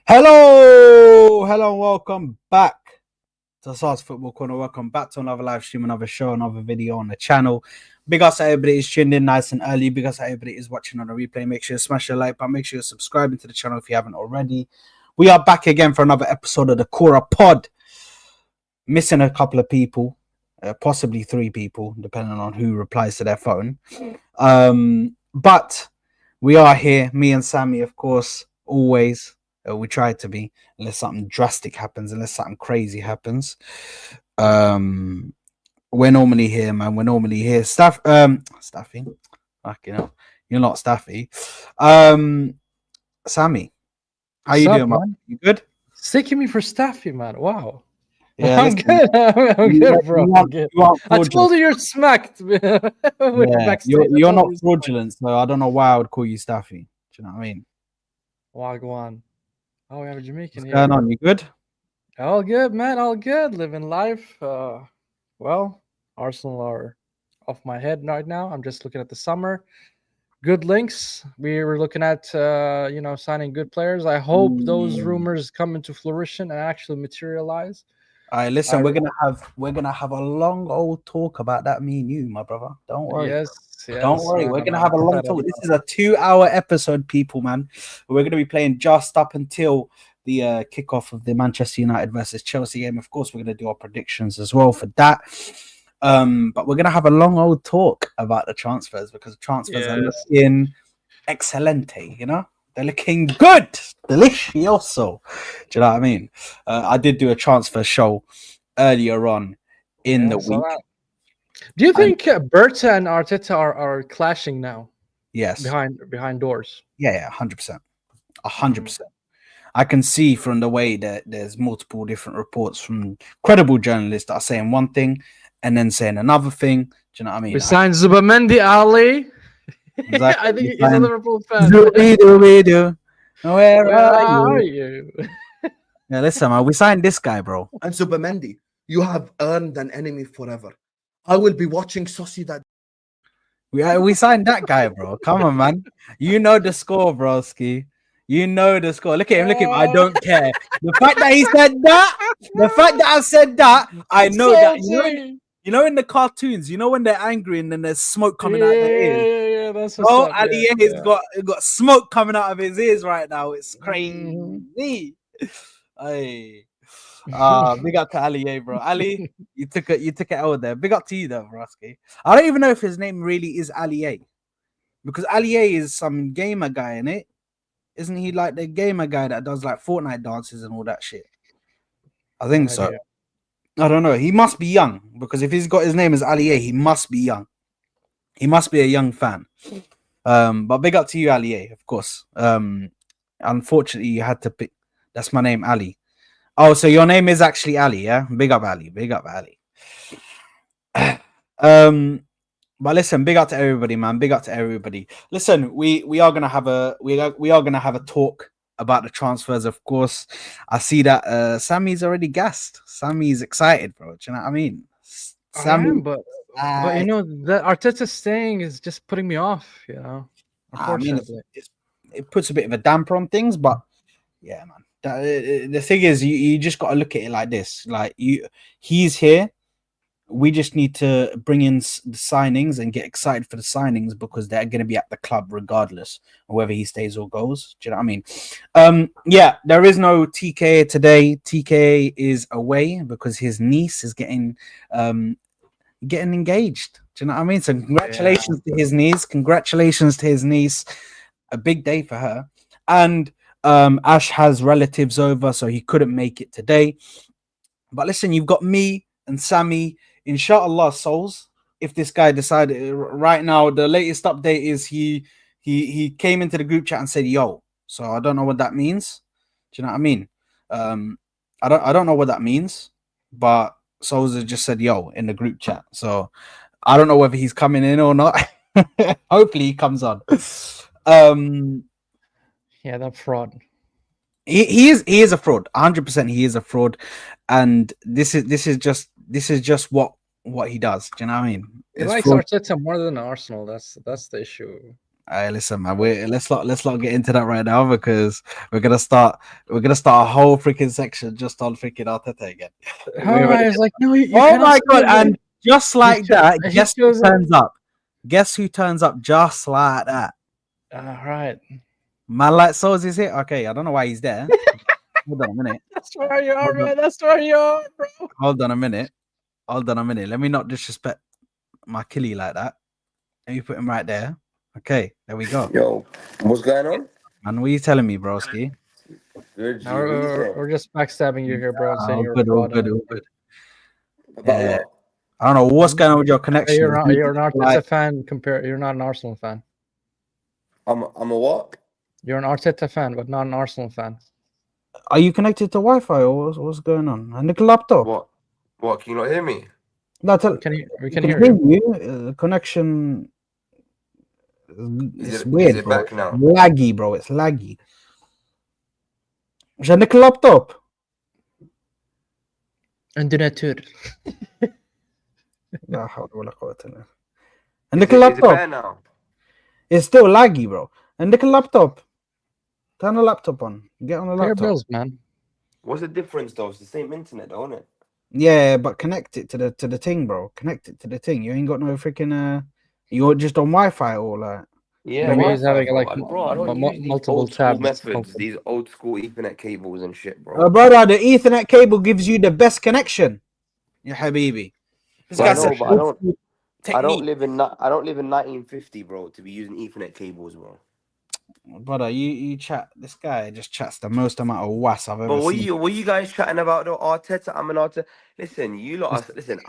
Hello, and welcome back to Sauce Football Corner. Welcome back to another live stream, another show, another video on the channel. Big ups to everybody is tuned in nice and early. Big ups to everybody is watching on the replay. Make sure you smash the like button. Make sure you're subscribing to the channel if you haven't already. We are back again for another episode of the Koora Pod. Missing a couple of people, possibly 3 people, depending on who replies to their phone. But we are here, me and Sammy, of course, always. We try to be, unless something drastic happens, unless something crazy happens. We're normally here, man. We're normally here. Staffy. Fuck, you know, you're not Staffy. Sammy, how you doing, man? You good? Taking me for Staffy, man. Wow. Yeah, I'm good. I'm good, bro. I told you you're smacked. You're not fraudulent, so I don't know why I would call you Staffy. Do you know what I mean? Wagwan. Oh, we have a Jamaican here. What's going on? You good? All good, man. All good. Living life. Well, Arsenal are off my head right now. I'm just looking at the summer. Good links. We were looking at, signing good players. I hope those rumors come into fruition and actually materialize. All right, listen, we're gonna have a long old talk about that, me and you, my brother. Don't worry. Yes. Don't worry. We're gonna have a long talk. This is a 2-hour episode, people, man. We're gonna be playing just up until the kickoff of the Manchester United versus Chelsea game. Of course, we're gonna do our predictions as well for that. But we're gonna have a long old talk about the transfers because the transfers are looking excelente, you know? They're looking good, delicioso. Do you know what I mean? I did do a transfer show earlier on in the week. Do you think Berta and Arteta are clashing now? Yes. Behind doors. Yeah, 100%. 100%. I can see from the way that there's multiple different reports from credible journalists that are saying one thing and then saying another thing. Do you know what I mean? Besides Zubamendi, Ali. Exactly. I think he's a Liverpool fan. Where are you? Yeah, listen, man, we signed this guy, bro. And Zubamendi, you have earned an enemy forever. I will be watching Sociedad. We signed that guy, bro. Come on, man. You know the score, broski. You know the score. Look at him. I don't care. The fact that he said that, the fact that I said that, I know that. You know, in the cartoons, you know when they're angry and then there's smoke coming out of their ears. Yeah, that's what's up. Ali has got smoke coming out of his ears right now. It's crazy. Hey. Big up to Ali, bro. Ali, you took it out there. Big up to you, though, Broski. I don't even know if his name really is Ali, because Ali is some gamer guy, innit? Isn't he like the gamer guy that does like Fortnite dances and all that shit? I think so. I don't know. He must be young because if he's got his name as Ali, he must be young. He must be a young fan. But big up to you, Ali, of course. Unfortunately, you had to pick. That's my name, Ali. Oh, so your name is actually Ali, yeah? Big up, Ali. Big up, Ali. But listen, big up to everybody, man. Big up to everybody. Listen, we are gonna have a talk about the transfers, of course. I see that Sammy's already gassed. Sammy's excited, bro. Do you know what I mean? Sammy, but you know that Arteta staying is just putting me off. You know, unfortunately, it puts a bit of a damper on things, but yeah, man. The thing is, you just got to look at it like this. Like he's here. We just need to bring in the signings and get excited for the signings because they're going to be at the club regardless of whether he stays or goes. Do you know what I mean? Yeah, there is no TK today. TK is away because his niece is getting engaged. Do you know what I mean? So congratulations to his niece. Congratulations to his niece. A big day for her. And Ash has relatives over, so he couldn't make it today. But listen, you've got me and Sammy. Inshallah, souls. If this guy decided right now, the latest update is he came into the group chat and said yo. So I don't know what that means. Do you know what I mean? I don't know what that means, but Souls just said yo in the group chat. So I don't know whether he's coming in or not. Hopefully he comes on. Yeah, that fraud. He is a fraud. 100% he is a fraud, and this is just what he does. Do you know what I mean? He likes Arteta more than Arsenal. That's the issue. Hey, listen, man. Let's not get into that right now because we're gonna start a whole freaking section just on freaking Arteta again. All right, it's like no, you Oh cannot my say god! it. And just like that, He guess who chose it. turns up? Guess who turns up just like that? All right, Man, like Souls is here. Okay, I don't know why he's there. Hold on a minute. that's where you are, Hold on. man. That's where you are, bro. Hold on a minute. Hold on a minute. Let me not disrespect my killie like that. Let me put him right there. Okay, there we go. Yo, what's going on? And what are you telling me, broski? Good, G. Now What you saying? we're just backstabbing you here, bro, and saying All you're good, all fraud. good, all good. About Yeah. what? I don't know what's going on with your connection. You're not. You're not. Like, Arteta fan. You're not an Arsenal fan. I'm a what? You're an Arteta fan, but not an Arsenal fan. are you connected to Wi-Fi or what's going on? And the laptop? What? What? Can you not hear me? No, We can hear hear you. you. Connection. It's Is weird, it bro. back now? Laggy, bro. It's laggy. Is the laptop? Internet. لا حول ولا قوة إلا بالله. Is عندك it better اللابتوب. now? It's still laggy, bro. عندك اللابتوب. Turn the laptop on. Get on the Pay your laptop. bills, man. What's the difference though? It's the same internet, though, isn't it? Yeah, but connect it to the thing, bro. Connect it to the thing. You ain't got no freaking you're just on Wi-Fi or like. Yeah, Maybe he's Wi-Fi, having like bro. I don't use these multiple old school tabs methods, open. these old school Ethernet cables and shit, bro. Brother, the Ethernet cable gives you the best connection. Ya habibi. This I guy know, said but old school I don't technique. live in 1950, bro, to be using Ethernet cables, bro. Brother, you chat. This guy just chats the most amount of was I've But ever what seen. you guys chatting about though? Arteta, I'm an Arteta. Listen, you lot are, listen,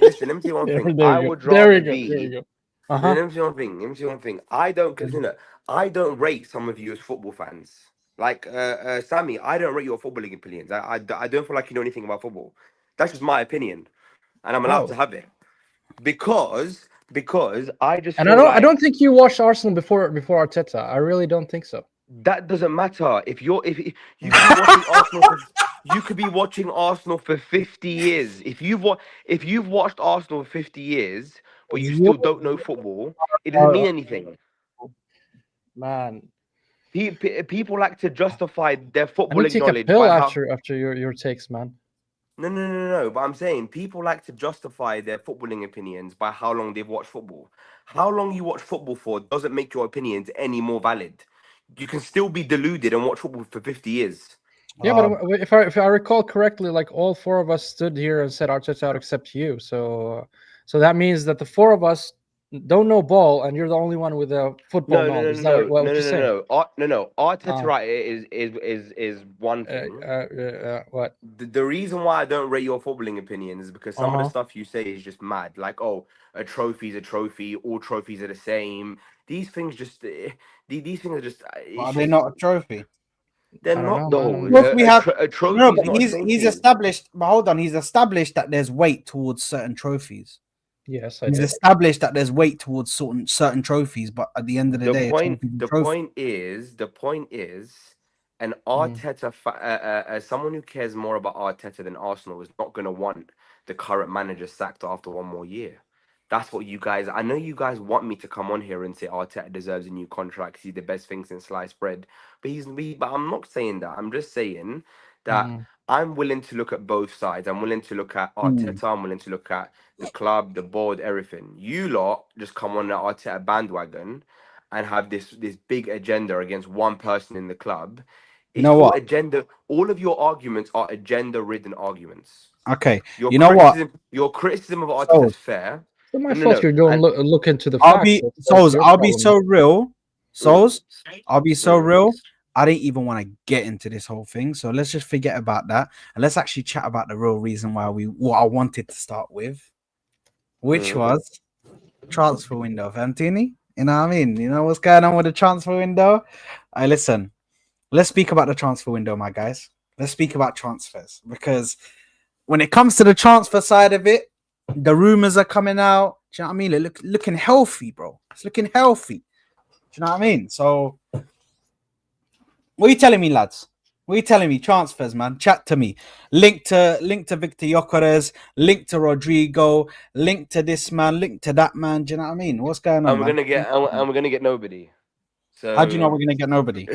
listen, let me tell you one thing. There I you go. would There rather we go. There be. we go. Let me tell you one thing. Let me tell you one thing. I don't, cause, I don't rate some of you as football fans. Like Sammy, I don't rate your footballing opinions. I don't feel like you know anything about football. That's just my opinion, and I'm allowed to have it because I just And feel I like don't think you watched Arsenal before Arteta. I really don't think so. that doesn't matter. If you could be watching Arsenal for, you could be watching Arsenal for 50 years. If you've watched Arsenal for 50 years, but you still don't know football, it doesn't mean anything. Man, People like to justify their I need footballing to take a knowledge pill by how. after your takes, man. No. But I'm saying people like to justify their footballing opinions by how long they've watched football. How long you watch football for doesn't make your opinions any more valid. You can still be deluded and watch football for 50 years. Yeah, but if I recall correctly, like all four of us stood here and said Arteta out except you. So that means that the four of us don't know ball, and you're the only one with a football knowledge. Is that what you're saying? No. Arteta right is one thing. What? The reason why I don't rate your footballing opinion is because some of the stuff you say is just mad. Like, oh, a trophy's a trophy. All trophies are the same. These things just, these things are just. Are they not a trophy? They're I don't not know, though. man. Look, we have A trophy no, is but not a trophy. he's established. But hold on, he's established that there's weight towards certain trophies. Yes, He's established that there's weight towards certain trophies, but at the end of the day, The point is, an Arteta, someone who cares more about Arteta than Arsenal is not going to want the current manager sacked after one more year. That's what you guys. I know you guys want me to come on here and say Arteta deserves a new contract. He's the best thing since sliced bread, but But I'm not saying that. I'm just saying that I'm willing to look at both sides. I'm willing to look at Arteta. I'm willing to look at the club, the board, everything. You lot just come on the Arteta bandwagon and have this big agenda against one person in the club. You know what? Agenda. All of your arguments are agenda-ridden arguments. Okay. Your You know what? Your criticism of Arteta is fair. It's not my fault. You don't look into the I'll facts. be That's your I'll be problem. so real. I'll be so real. I didn't even want to get into this whole thing. So let's just forget about that. And let's actually chat about the real reason why what I wanted to start with, which was transfer window, Fantini. You know what I mean? You know what's going on with the transfer window? Listen, let's speak about the transfer window, my guys. Let's speak about transfers, because when it comes to the transfer side of it, the rumors are coming out. Do you know what I mean? Looking healthy, bro. It's looking healthy. Do you know what I mean? So, what are you telling me, lads? What are you telling me? Transfers, man. Chat to me. Link to Victor Gyökeres, link to Rodrigo, link to this man, link to that man. Do you know what I mean? What's going on, And man? we're gonna get nobody. How do you know So we're gonna get nobody?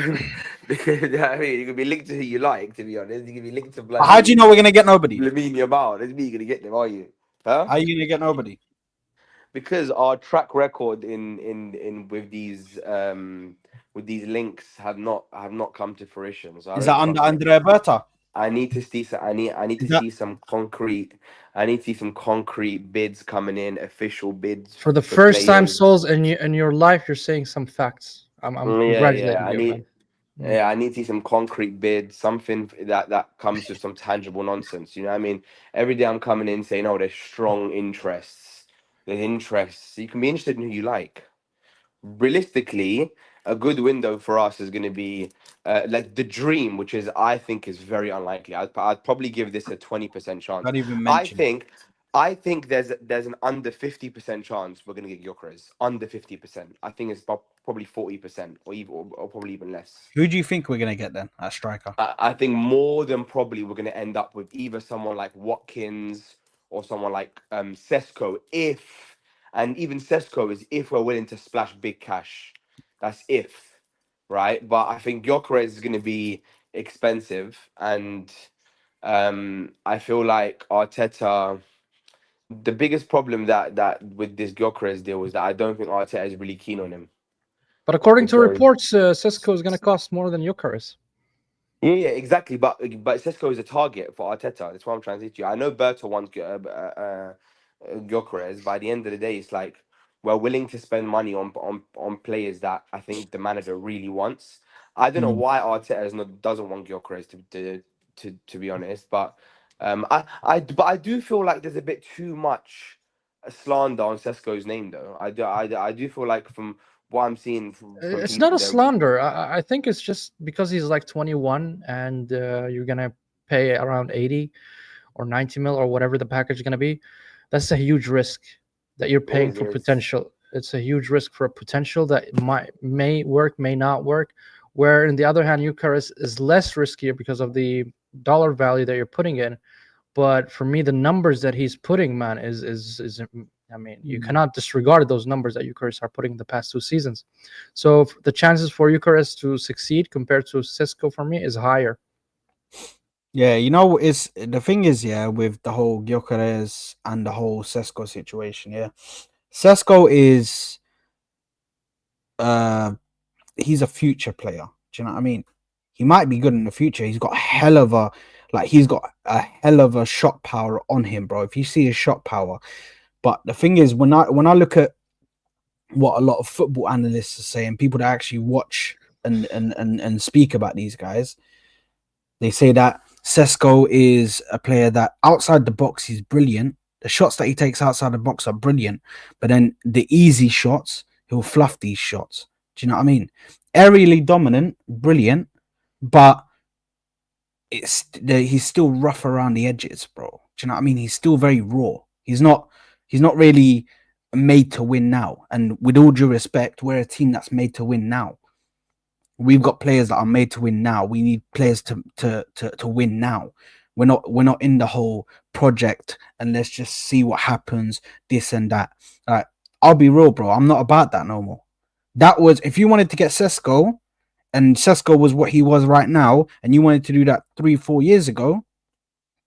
because I mean, you can be linked to who you like. To be honest, you can be linked to How do you know we're gonna get nobody? Lamine Yamal. That's me. You're gonna get them, are you? Huh? How are you gonna get nobody? Because our track record in with these links have not come to fruition. So I Is don't that under trust it. Andrea Berta? I need to see some. I need Is to that see some concrete. I need to see some concrete bids coming in, official bids For the for first time, players. Souls, in your life, you're saying some facts. I'm Yeah. congratulating you, man. I need to see some concrete bids, something that comes with some tangible nonsense. You know what I mean? Every day I'm coming in saying, "Oh, there's strong interests. There's interests. You can be interested in who you like." Realistically, a good window for us is going to be like the dream, which is I think is very unlikely. I'd probably give this a 20% chance. not even I mentioned? think I think there's an under 50% chance we're going to get Gyökeres. Under 50%. I think it's probably 40% or even or probably even less. Who do you think we're gonna get then at striker? I think more than probably we're going to end up with either someone like Watkins or someone like Sesko, if and even Sesko is if we're willing to splash big cash. That's if, right? But I think Gyökeres is going to be expensive, and I feel like Arteta. The biggest problem that with this Gyökeres deal is that I don't think Arteta is really keen on him But according to because. reports, Cisco is going to cost more than Gyökeres. Yeah, exactly. But Sesko is a target for Arteta. That's what I'm trying to say to you. I know Berto wants Gyökeres. By the end of the day, it's like we're willing to spend money on players that I think the manager really wants. I don't know Mm. why Arteta doesn't want Gyökeres to be honest, but I do feel like there's a bit too much slander on Sesko's name though. I do feel like from what I'm seeing from It's not people a there. slander. I think it's just because he's like 21 and you're going to pay around 80 or 90 mil or whatever the package is going to be. That's a huge risk that you're paying for Is. potential. It's a huge risk for a potential that may work, may not work. Where in the other hand, Eucharist is less riskier because of the dollar value that you're putting in. But for me, the numbers that he's putting, man, is I mean, you cannot disregard those numbers that Eucharist are putting the past 2 seasons. So the chances for Eucharist to succeed compared to Cisco for me is higher. Yeah, you know, it's the thing is, yeah, with the whole Gyökeres and the whole Sesko situation, yeah. Sesko is he's a future player. Do you know what I mean? He might be good in the future. He's got a hell of a shot power on him, bro. If you see his shot power. But the thing is, when I look at what a lot of football analysts are saying, people that actually watch and speak about these guys, they say that Sesko is a player that outside the box he's brilliant. The shots that he takes outside the box are brilliant, but then the easy shots, he'll fluff these shots. Do you know what I mean? Aerially dominant, brilliant, but he's still rough around the edges, bro. Do you know what I mean? He's still very raw. He's not really made to win now. And with all due respect, we're a team that's made to win now. We've got players that are made to win now. We need players to win now. We're not in the whole project and let's just see what happens, this and that. I'll be real, bro. I'm not about that no more. That was if you wanted to get Sesko, and Sesko was what he was right now, and you wanted to do that 3-4 years ago,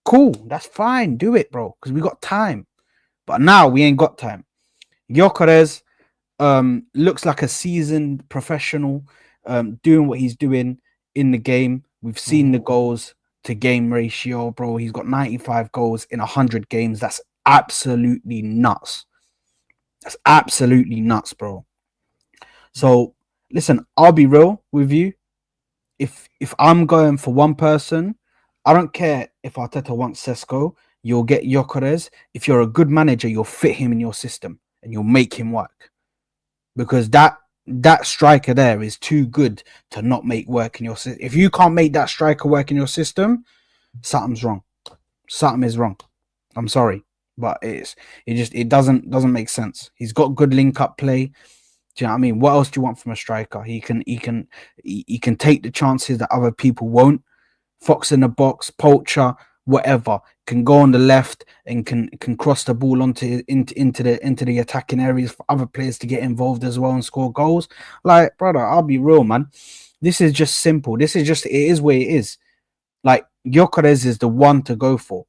cool. That's fine. Do it, bro, because we got time. But now we ain't got time. Gyökeres looks like a seasoned professional, doing what he's doing in the game. We've seen the goals to game ratio, bro. He's got 95 goals in 100 games. That's absolutely nuts. That's absolutely nuts, bro. So listen, I'll be real with you. If I'm going for one person, I don't care if Arteta wants Sesko. You'll get Gyökeres. If you're a good manager, you'll fit him in your system and you'll make him work. Because that striker there is too good to not make work in your system. If you can't make that striker work in your system, something's wrong. Something is wrong. I'm sorry, but it doesn't make sense. He's got good link up play. Do you know what I mean? What else do you want from a striker? He can take the chances that other people won't. fox in the box, poacher, whatever, can go on the left and can cross the ball into the attacking areas for other players to get involved as well and score goals. Like, brother, I'll be real, man. This is just simple. This is just, it is where it is. Like, Gyökeres is the one to go for.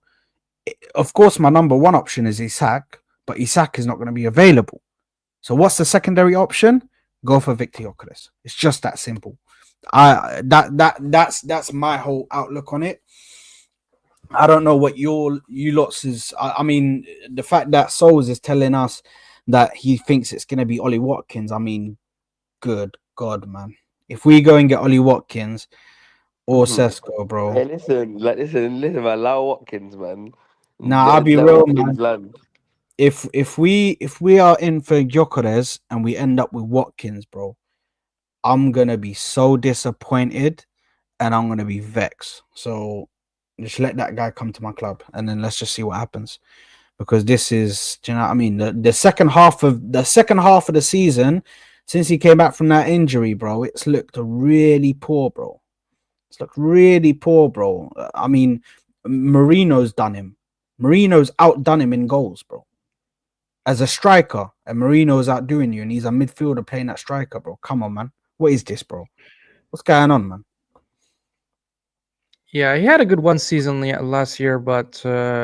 Of course, my number one option is Isak, but Isak is not going to be available. So what's the secondary option? Go for Victor Gyökeres. It's just that simple. That's my whole outlook on it. I don't know what you lots is. I mean, the fact that Souls is telling us that he thinks it's going to be Ollie Watkins. I mean, good God, man. If we go and get Ollie Watkins or Sesko, bro. Hey, listen, man. Allow Watkins, man. Nah, I'll be Let real, Watkins man. land. If we are in for Gyökeres and we end up with Watkins, bro, I'm gonna be so disappointed and I'm gonna be vexed. So just let that guy come to my club and then let's just see what happens. Because this is, do you know what I mean? The second half of the season, since he came back from that injury, bro, it's looked really poor, bro. It's looked really poor, bro. I mean, Marino's done him. Marino's outdone him in goals, bro. As a striker, and Marino's outdoing you, and he's a midfielder playing that striker, bro. Come on, man. What is this, bro? What's going on, man? Yeah, he had a good one season last year, but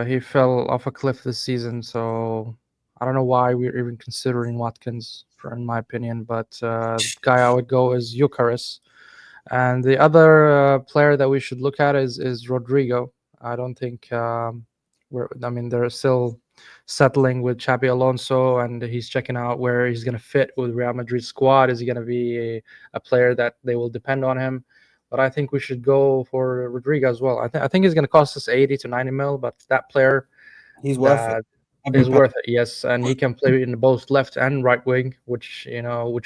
he fell off a cliff this season. So I don't know why we're even considering Watkins, in my opinion. But the guy I would go is Eucharist. And the other player that we should look at is Rodrigo. I don't think they're still settling with Xabi Alonso, and he's checking out where he's going to fit with Real Madrid squad. Is he going to be a player that they will depend on him? But I think we should go for Rodrigo as well. I think he's going to cost us 80 to 90 mil, but that player He's worth it. is worth it. Yes, and he can play in both left and right wing, which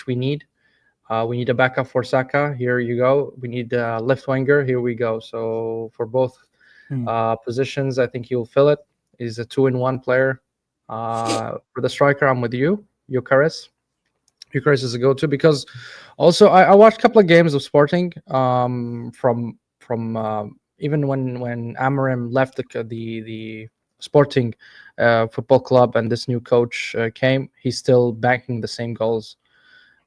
we need. We need a backup for Saka. Here you go. We need a left winger. Here we go. So for both positions, I think he'll fill it. He's a 2-in-1 player. For the striker, I'm with you, Eucharist. Eucharist is a go-to because also I watched a couple of games of Sporting from even when Amorim left the Sporting football club and this new coach came, he's still banking the same goals.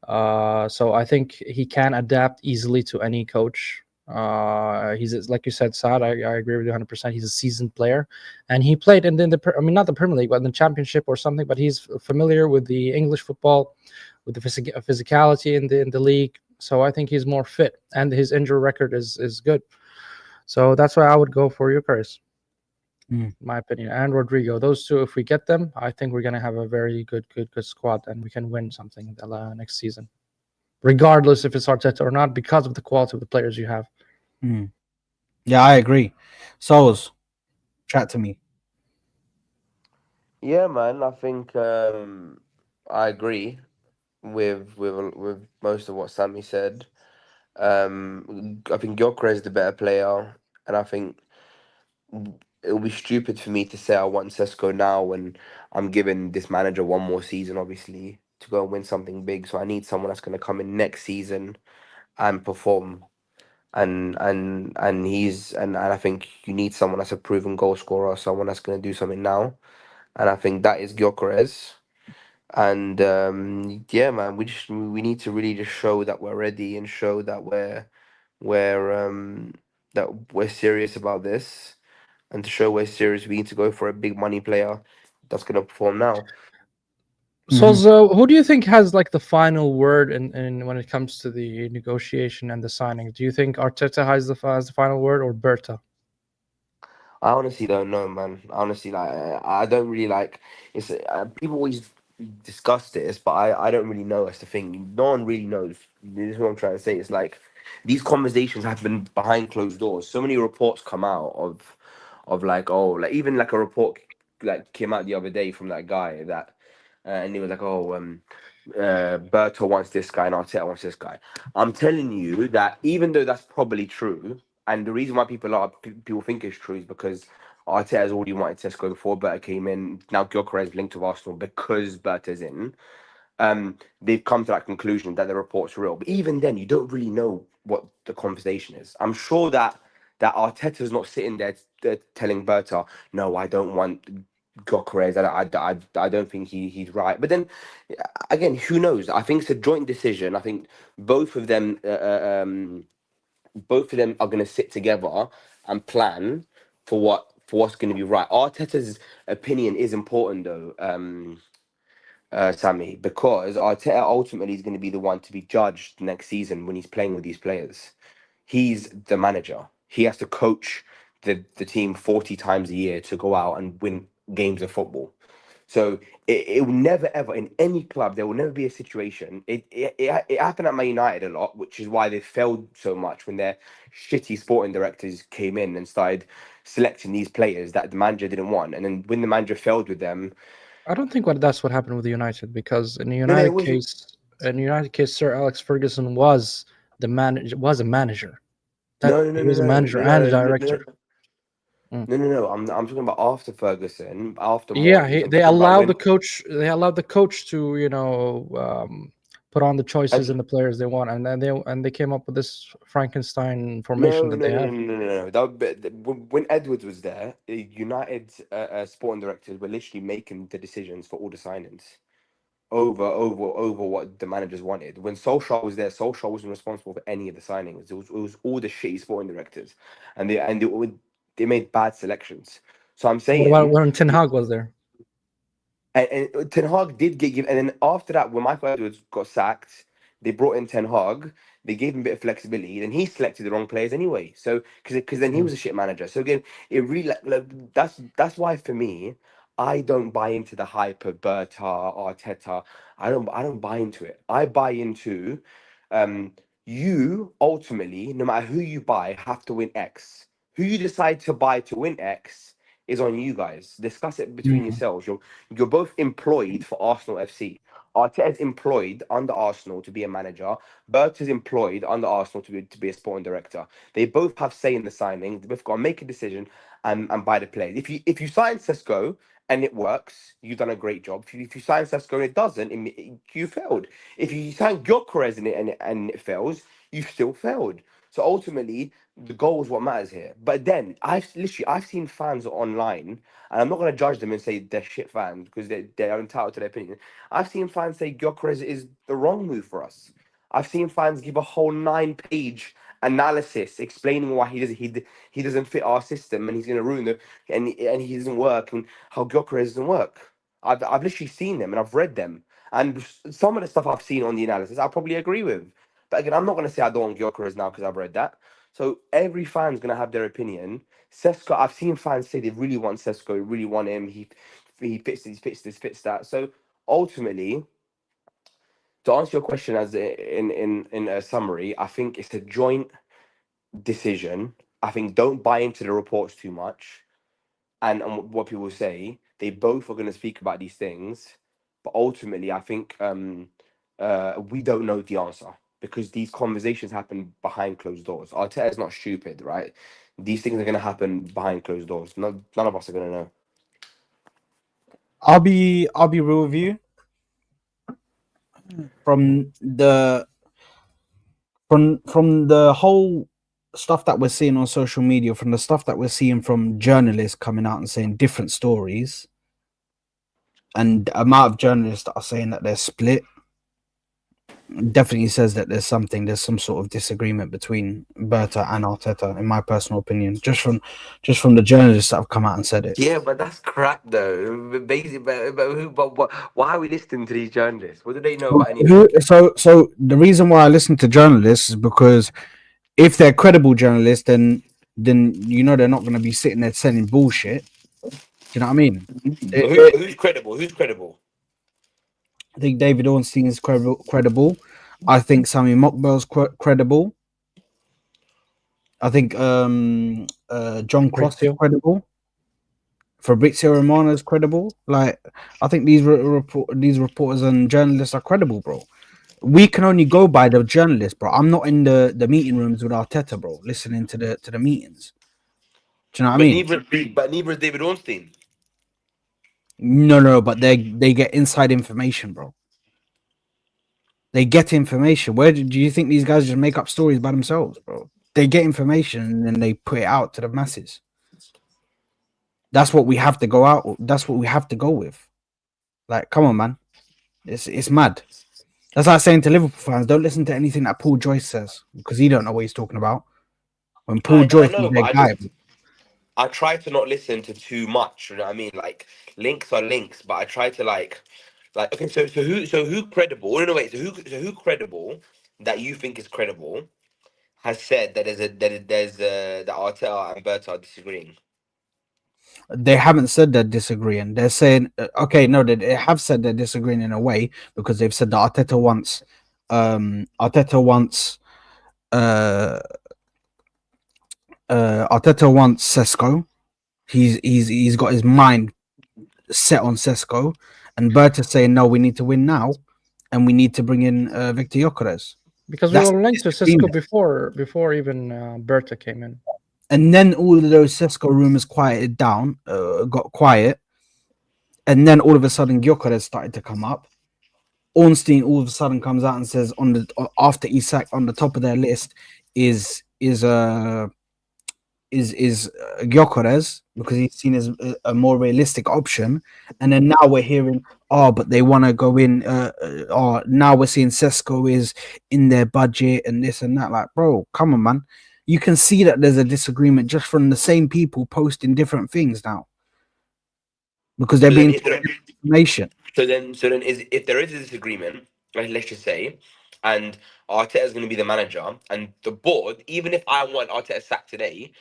So I think he can adapt easily to any coach. He's, like you said, Saad. I agree with you 100%. He's a seasoned player, and he played in not the Premier League, but in the Championship or something. But he's familiar with the English football, with the physicality in the league. So I think he's more fit, and his injury record is good. So that's why I would go for Eucharist, my opinion, and Rodrigo. Those two, if we get them, I think we're gonna have a very good squad, and we can win something next season, regardless if it's Arteta or not, because of the quality of the players you have. Yeah, I agree. Souls, chat to me. Yeah, man. I think I agree with most of what Sammy said. I think Gyökeres is the better player, and I think it would be stupid for me to say I want Sesko now when I'm giving this manager one more season, obviously, to go and win something big. So I need someone that's going to come in next season and perform. And I think you need someone that's a proven goal scorer, someone that's going to do something now. And I think that is Gyökeres. And yeah, man, we need to really just show that we're ready and show that we're that we're serious about this. And to show we're serious, we need to go for a big money player that's going to perform now. So, who do you think has like the final word in when it comes to the negotiation and the signing? Do you think Arteta has the final word, or Berta? I honestly don't know, man. Honestly, like I don't really like. It's people always discuss this, but I don't really know. That's the thing. No one really knows. This is what I'm trying to say. It's like these conversations happen behind closed doors. So many reports come out of like, oh, like even like a report like came out the other day from that guy that and he was like, oh, Berto wants this guy and Arteta wants this guy. I'm telling you that even though that's probably true, and the reason why people think it's true is because Arteta has already wanted Sesko before Berta came in. Now Gyökeres linked with Arsenal because Berta's in. They've come to that conclusion that the report's real. But even then, you don't really know what the conversation is. I'm sure that that Arteta's not sitting there telling Berta, no, I don't want Gyökeres. I don't think he's right. But then again, who knows? I think it's a joint decision. I think both of them both of them are going to sit together and plan for what's going to be right. Arteta's opinion is important though, Sammy, because Arteta ultimately is going to be the one to be judged next season when he's playing with these players. He's the manager. He has to coach the team 40 times a year to go out and win games of football. So it will never ever in any club there will never be a situation. It happened at Man United a lot, which is why they failed so much when their shitty sporting directors came in and started selecting these players that the manager didn't want. And then when the manager failed with them, I don't think that's what happened with United, because in the no, it United wasn't. case, Sir Alex Ferguson was a manager. No, no, He no, was a no, manager no, and a no, no, no, director. Mm. no, no, no. I'm talking about after Ferguson, after Yeah, Moyes. I'm they talking about allowed when. the coach. They allowed the coach to put on the choices And and the players they want, and then they came up with this Frankenstein no, formation no, that they no, no, have. no, no, no. When Edwards was there, United sporting directors were literally making the decisions for all the signings over what the managers wanted. When Solskjaer was there, Solskjaer wasn't responsible for any of the signings. It was all the shitty sporting directors, and they made bad selections. So I'm What about saying. when Ten Hag was there? And Ten Hag did get given, and then after that, when Michael Edwards got sacked, they brought in Ten Hag. They gave him a bit of flexibility. Then he selected the wrong players anyway. So because then he Mm. was a shit manager. So again, it really that's why for me, I don't buy into the hype of Berta Arteta. I don't buy into it. I buy into, um, you ultimately, no matter who you buy, have to win X. Who you decide to buy to win X is on you guys. Discuss it between Mm. yourselves. You're both employed for Arsenal FC. Arteta is employed under Arsenal to be a manager. Bert is employed under Arsenal to be a sporting director. They both have say in the signing. They both got to make a decision and buy the players. If you sign Sesko and it works, you've done a great job. If you sign Sesko and it doesn't, you failed. If you sign Gyökeres and it fails, you've still failed. So ultimately, the goal is what matters here. But then I've seen fans online, and I'm not going to judge them and say they're shit fans because they're entitled to their opinion. I've seen fans say Gyökeres is the wrong move for us. I've seen fans give a whole 9-page analysis explaining why he doesn't fit our system and he's going to ruin it and he doesn't work and how Gyökeres doesn't work. I've literally seen them and I've read them, and some of the stuff I've seen on the analysis I probably agree with. But again, I'm not going to say I don't want Gyökeres now because I've read that. So every fan's going to have their opinion. Sesko, I've seen fans say they really want Sesko, really want him. He fits this, fits this, fits that. So ultimately, to answer your question as in a summary, I think it's a joint decision. I think don't buy into the reports too much and what people say. They both are going to speak about these things, but ultimately, I think we don't know the answer because these conversations happen behind closed doors. Arteta is not stupid, right? These things are going to happen behind closed doors. None of us are going to know. I'll be real with you. From the whole stuff that we're seeing on social media, from the stuff that we're seeing from journalists coming out and saying different stories, and the amount of journalists that are saying that they're split, definitely says that there's some sort of disagreement between Berta and Arteta, in my personal opinion. Just from the journalists that have come out and said it. Yeah, but that's crap, though. Basically, but why are we listening to these journalists? What do they know about anything? So the reason why I listen to journalists is because if they're credible journalists, then they're not going to be sitting there selling bullshit. Do you know what I mean? Who's credible? Who's credible? I think David Ornstein is credible. I think Sammy Mockbell's credible. I think John Cross is Fabrizio. credible. Fabrizio Romano is credible. Like, I think these reporters and journalists are credible, bro. We can only go by the journalists, bro. I'm not in the meeting rooms with Arteta, bro, listening to the meetings. Do you know what I But mean? neither is David Ornstein. No, but they get inside information, bro. They get information. Where do you think these guys just make up stories by themselves, bro? they get information and then they put it out to the masses. That's what we have to go out. That's what we have to go with. Like, come on, man. It's mad. That's like saying to Liverpool fans, don't listen to anything that Paul Joyce says because he don't know what he's talking about. When Paul Joyce is their guy. I try to not listen to too much. You know what I mean? Like links are links, but I try to like okay. So who credible? No, wait. So who credible that you think is credible has said that that Arteta and Berta are disagreeing. They haven't said they're disagreeing. They're saying, okay, no, they have said they're disagreeing in a way because they've said that Arteta wants uh, Arteta wants Sesko. He's got his mind set on Sesko, and Berta's saying no, we need to win now, and we need to bring in Victor Gyökeres. Because we were linked to Sesko before even Berta came in. And then all of those Sesko rumors quieted down, got quiet, and then all of a sudden Gyökeres started to come up. Ornstein all of a sudden comes out and says after Isak on the top of their list is Gyökeres because he's seen as a more realistic option. And then now we're hearing, but they want to go in. Now we're seeing Sesko is in their budget and this and that. Like, bro, come on, man. You can see that there's a disagreement just from the same people posting different things now because they're being information. So then, if there is a disagreement, let's just say, and Arteta is going to be the manager, and the board, even if I want Arteta sacked today,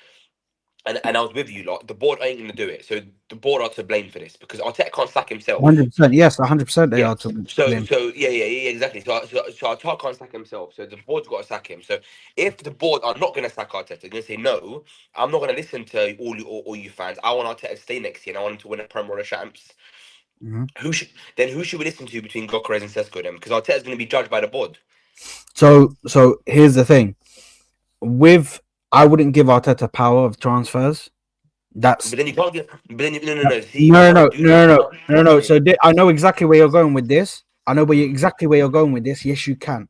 and I was with you lot, the board ain't going to do it. So the board are to blame for this because Arteta can't sack himself. 100%, yes, 100% they are to blame. So yeah, exactly. So Arteta can't sack himself. So the board's got to sack him. So if the board are not going to sack Arteta, they're going to say no. I'm not going to listen to all you fans. I want Arteta to stay next year, and I want him to win a Premier or Champs. Mm-hmm. Who should we listen to between Gyökeres and Sesko then? Because Arteta's going to be judged by the board. So here's the thing. I wouldn't give Arteta power of transfers. But then you can't get. But then no. So I know exactly where you're going with this. Yes, you can.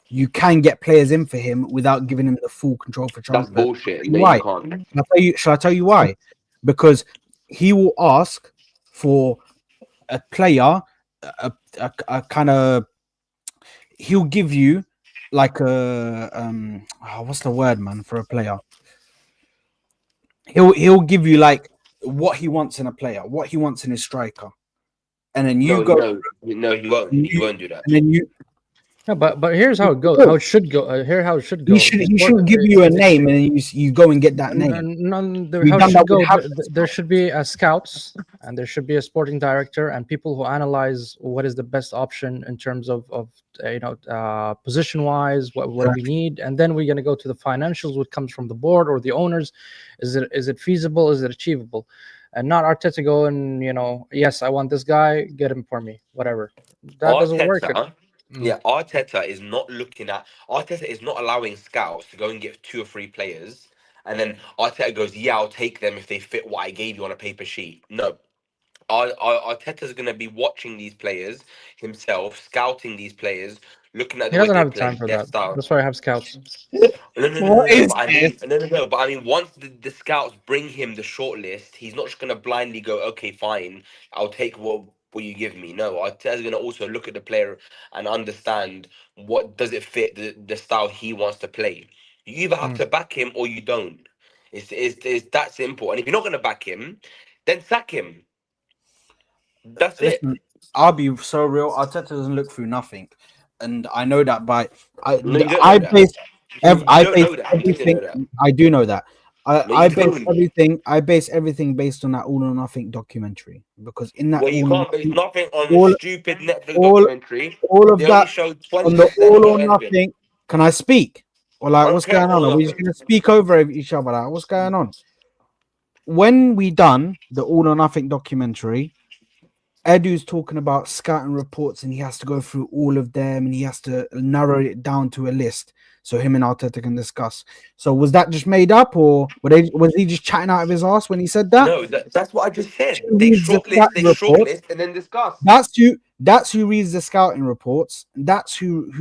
You can get players in for him without giving him the full control for transfers. That's bullshit. Why? Shall I tell you why? Because he will ask for a player, a kind of. He'll give you like what's the word, man, for a player? He'll give you like what he wants in a player, what he wants in his striker, and then you No, he won't. He won't do that. And then you. No, but here's how it goes. How it should go. How it should go. He should give you a name, and you go and get that name. How it should go. There should be a scouts, and there should be a sporting director, and people who analyze what is the best option in terms of position wise, what we need, and then we're gonna go to the financials, what comes from the board or the owners. Is it feasible? Is it achievable? And not Arteta going, yes, I want this guy, get him for me, whatever. That doesn't work. Yeah, Arteta is not allowing scouts to go and get 2 or 3 players, and then Arteta goes, "Yeah, I'll take them if they fit what I gave you on a paper sheet." No, Arteta's going to be watching these players himself, scouting these players, looking at. He doesn't have time for that. That's why I have scouts. No. But I mean, once the scouts bring him the shortlist, he's not just going to blindly go, "Okay, fine, I'll take what you give me." No, Arteta's going to also look at the player and understand what does it fit the style he wants to play. You either have to back him or you don't. It's that simple. And if you're not going to back him, then sack him. That's it. I'll be so real. Arteta doesn't look through nothing, and I know that. I do know that. I base everything based on that All or Nothing documentary because in that you can't base nothing on a stupid Netflix documentary. All of that on the All or Nothing. Can I speak? Or like, what's going on? Are we just gonna speak over each other? Like, what's going on? When we done the All or Nothing documentary, Edu's talking about scouting reports and he has to go through all of them and he has to narrow it down to a list so him and Arteta can discuss. So was that just made up or was he just chatting out of his ass when he said that? No, that's what I just said. They shortlist and then discuss. That's who reads the scouting reports. That's who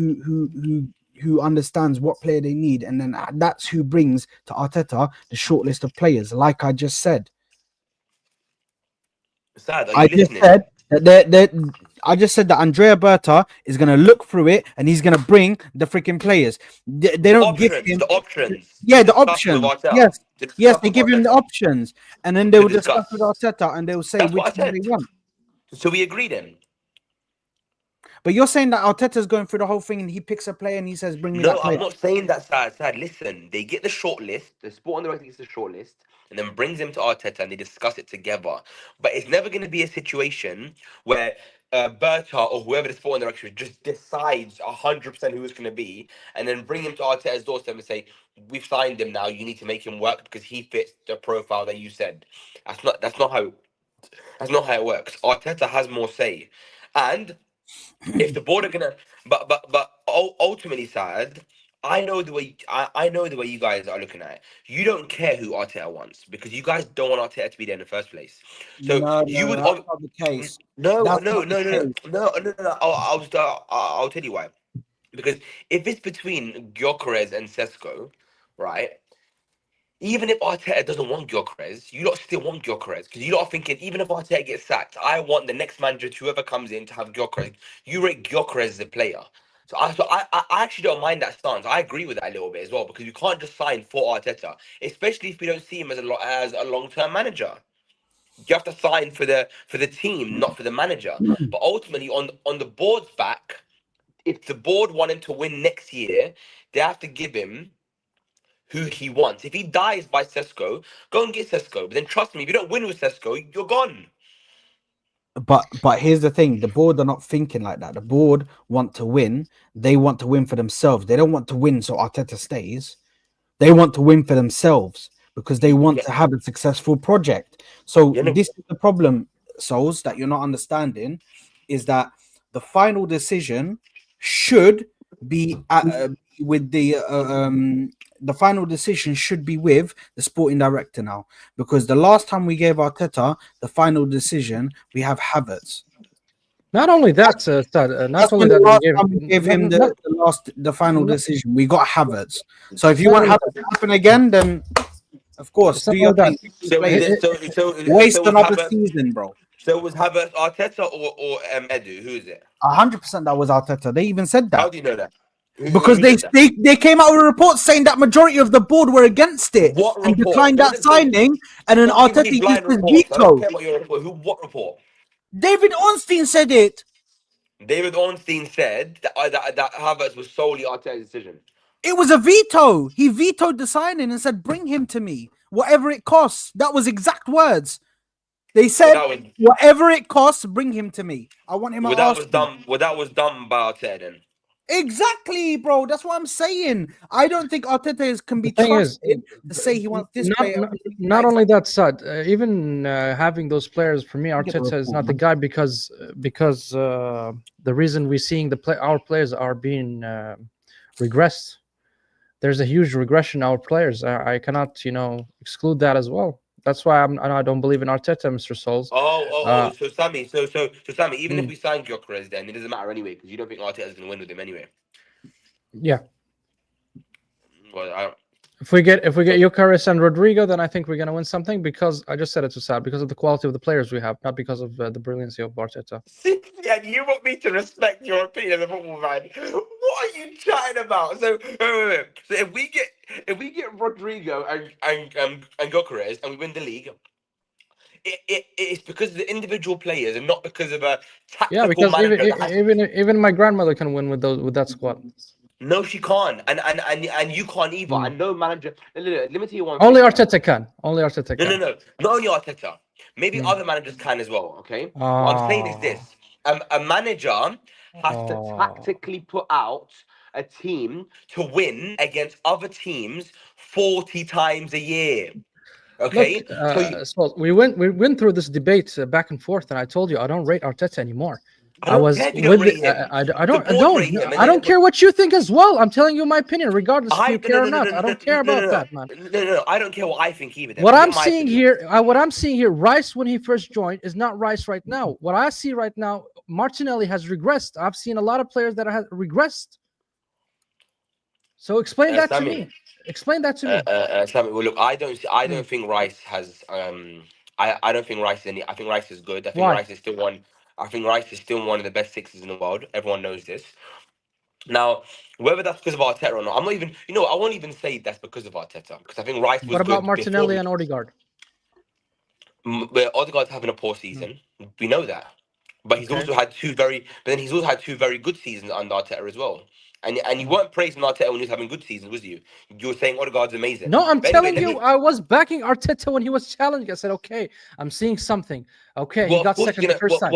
who understands what player they need, and then that's who brings to Arteta the short list of players. Like I just said, Sad, are I you just listening? said that I just said that Andrea Berta is gonna look through it and he's gonna bring the freaking players. They don't give him, The options. yeah, To the discuss with options. Arteta. Yes, To yes, discuss they with give him the Arteta. options, and then they To will discuss with discuss. Arteta and they will say That's which what I one they said. want. So we agreed then. But you're saying that Arteta's going through the whole thing and he picks a player and he says, "Bring me No, that player." I'm not saying that sad. Listen, they get the short list, the sport on the right gets the short list, and then brings him to Arteta and they discuss it together. But it's never going to be a situation where Berta or whoever the sport on the director just decides 100% who it's going to be, and then bring him to Arteta's doorstep and say, "We've signed him now. You need to make him work because he fits the profile that you said." That's not how it works. Arteta has more say, and if the board are gonna, ultimately, sad. I know the way you guys are looking at it. You don't care who Arteta wants because you guys don't want Arteta to be there in the first place. So No, you no, would that's not the case. no That's no not the no no case. no no no no. I'll tell you why. Because if it's between Gyökeres and Sesko, right? Even if Arteta doesn't want Gyökeres, you lot still want Gyökeres because you lot are thinking, even if Arteta gets sacked, I want the next manager, whoever comes in, to have Gyökeres. You rate Gyökeres as a player. So I actually don't mind that stance. I agree with that a little bit as well because you can't just sign for Arteta, especially if we don't see him as a long-term manager. You have to sign for the team, not for the manager. But ultimately, on the board's back, if the board want him to win next year, they have to give him who he wants. If he dies by Sesko, go and get Sesko. But then trust me, if you don't win with Sesko, you're gone. But here's the thing: the board are not thinking like that. The board want to win. They want to win for themselves. They don't want to win so Arteta stays. They want to win for themselves because they want Yeah, to have a successful project. So you know, this is the problem, Souls, that you're not understanding, is that the final decision should be with the final decision should be with the sporting director now, because the last time we gave Arteta the final decision, we have Havertz. Not only that, Sad, not That's only when the that we last gave time we gave him the final not, decision. We got Havertz. So if you not want only Havertz to happen again, then of course it's do not your only that. thing. so Play. so Waste was another Havertz. season, bro. So was Havertz Arteta or Edu? Who is it? 100% that was Arteta. They even said How that do you know that? because Who said that? they came out with reports saying that majority of the board were against it What and report? declined that signing, and then Don't give me Arteta used blind his reports. I don't veto. care about your report. What report? David Ornstein said it. David Ornstein said that Havertz was solely Arteta's decision. It was a veto. He vetoed the signing and said, "Bring him to me, whatever it costs." That was exact words. They Well, said, that was "Whatever it costs, bring him to me. I want him at well, that was Arsenal." dumb. Well, that was dumb by Arteta then. Exactly, bro. That's what I'm saying. I don't think Arteta can The be thing is, trusted to say he wants this not player. not, not only that, Sad, even having those players, for me, Get the Arteta is report, not the man. guy because the reason we're seeing our players are being regressed. There's a huge regression in our players. I cannot, exclude that as well. That's why I don't believe in Arteta, Mr. Souls. So Sammy, so Sammy, even if Mm, we sign Gyökeres, then it doesn't matter anyway because you don't think Arteta's going to win with him anyway. yeah. Well, I don't. If we get Gyökeres and Rodrigo, then I think we're gonna win something because I just said it to Sad because of the quality of the players we have, not because of the brilliancy of Arteta. Yeah, you want me to respect your opinion as a football fan? What are you chatting about? So, wait. So if we get Rodrigo and Gyökeres and we win the league, it's because of the individual players and not because of a Yeah, tactical because manager that has. even my grandmother can win with that squad. No, she can't, and you can't either. Mm. And no manager. No, let me tell you one Only thing. Yeah? Arteta can. Only Arteta can. No. Not only Arteta. Maybe Mm. other managers can as well. Okay. What I'm saying is Oh, this: a manager has to oh. tactically put out a team to win against other teams 40 times a year. Look, Okay. So so we went through this debate back and forth, and I told you I don't rate Arteta anymore. I I don't was care if you don't with rate him. I The don't board rate him, and I then don't care what you think as well. I'm telling you my opinion, regardless if you care or not. I don't care about no. that, man. No. I don't care what I think either. Then What forget I'm my seeing opinion. here, Rice when he first joined is not Rice right now. What I see right now, Martinelli has regressed. I've seen a lot of players that have regressed. So explain that to Sammy. me. Explain that to me. Sammy. Well, look, I don't think Rice has. I don't think Rice is any. I think Rice is good. I think Why? Rice is still one. I think Rice is still one of the best sixes in the world. Everyone knows this. Now, whether that's because of Arteta or not, I'm not even. You know, I won't even say that's because of Arteta because I think Rice What was about good before. Martinelli and Odegaard? Where Odegaard's having a poor Mm. season, we know that. But he's Okay. also had two very. But then he's also had two very good seasons under Arteta as well. And you Mm. weren't praising Arteta when he was having good seasons, was you? You were saying Odegaard's amazing. No, I'm But anyway, telling let you, me. I was backing Arteta when he was challenging. I said, okay, I'm seeing something. Okay, he Well, of got course second you're the gonna. first time,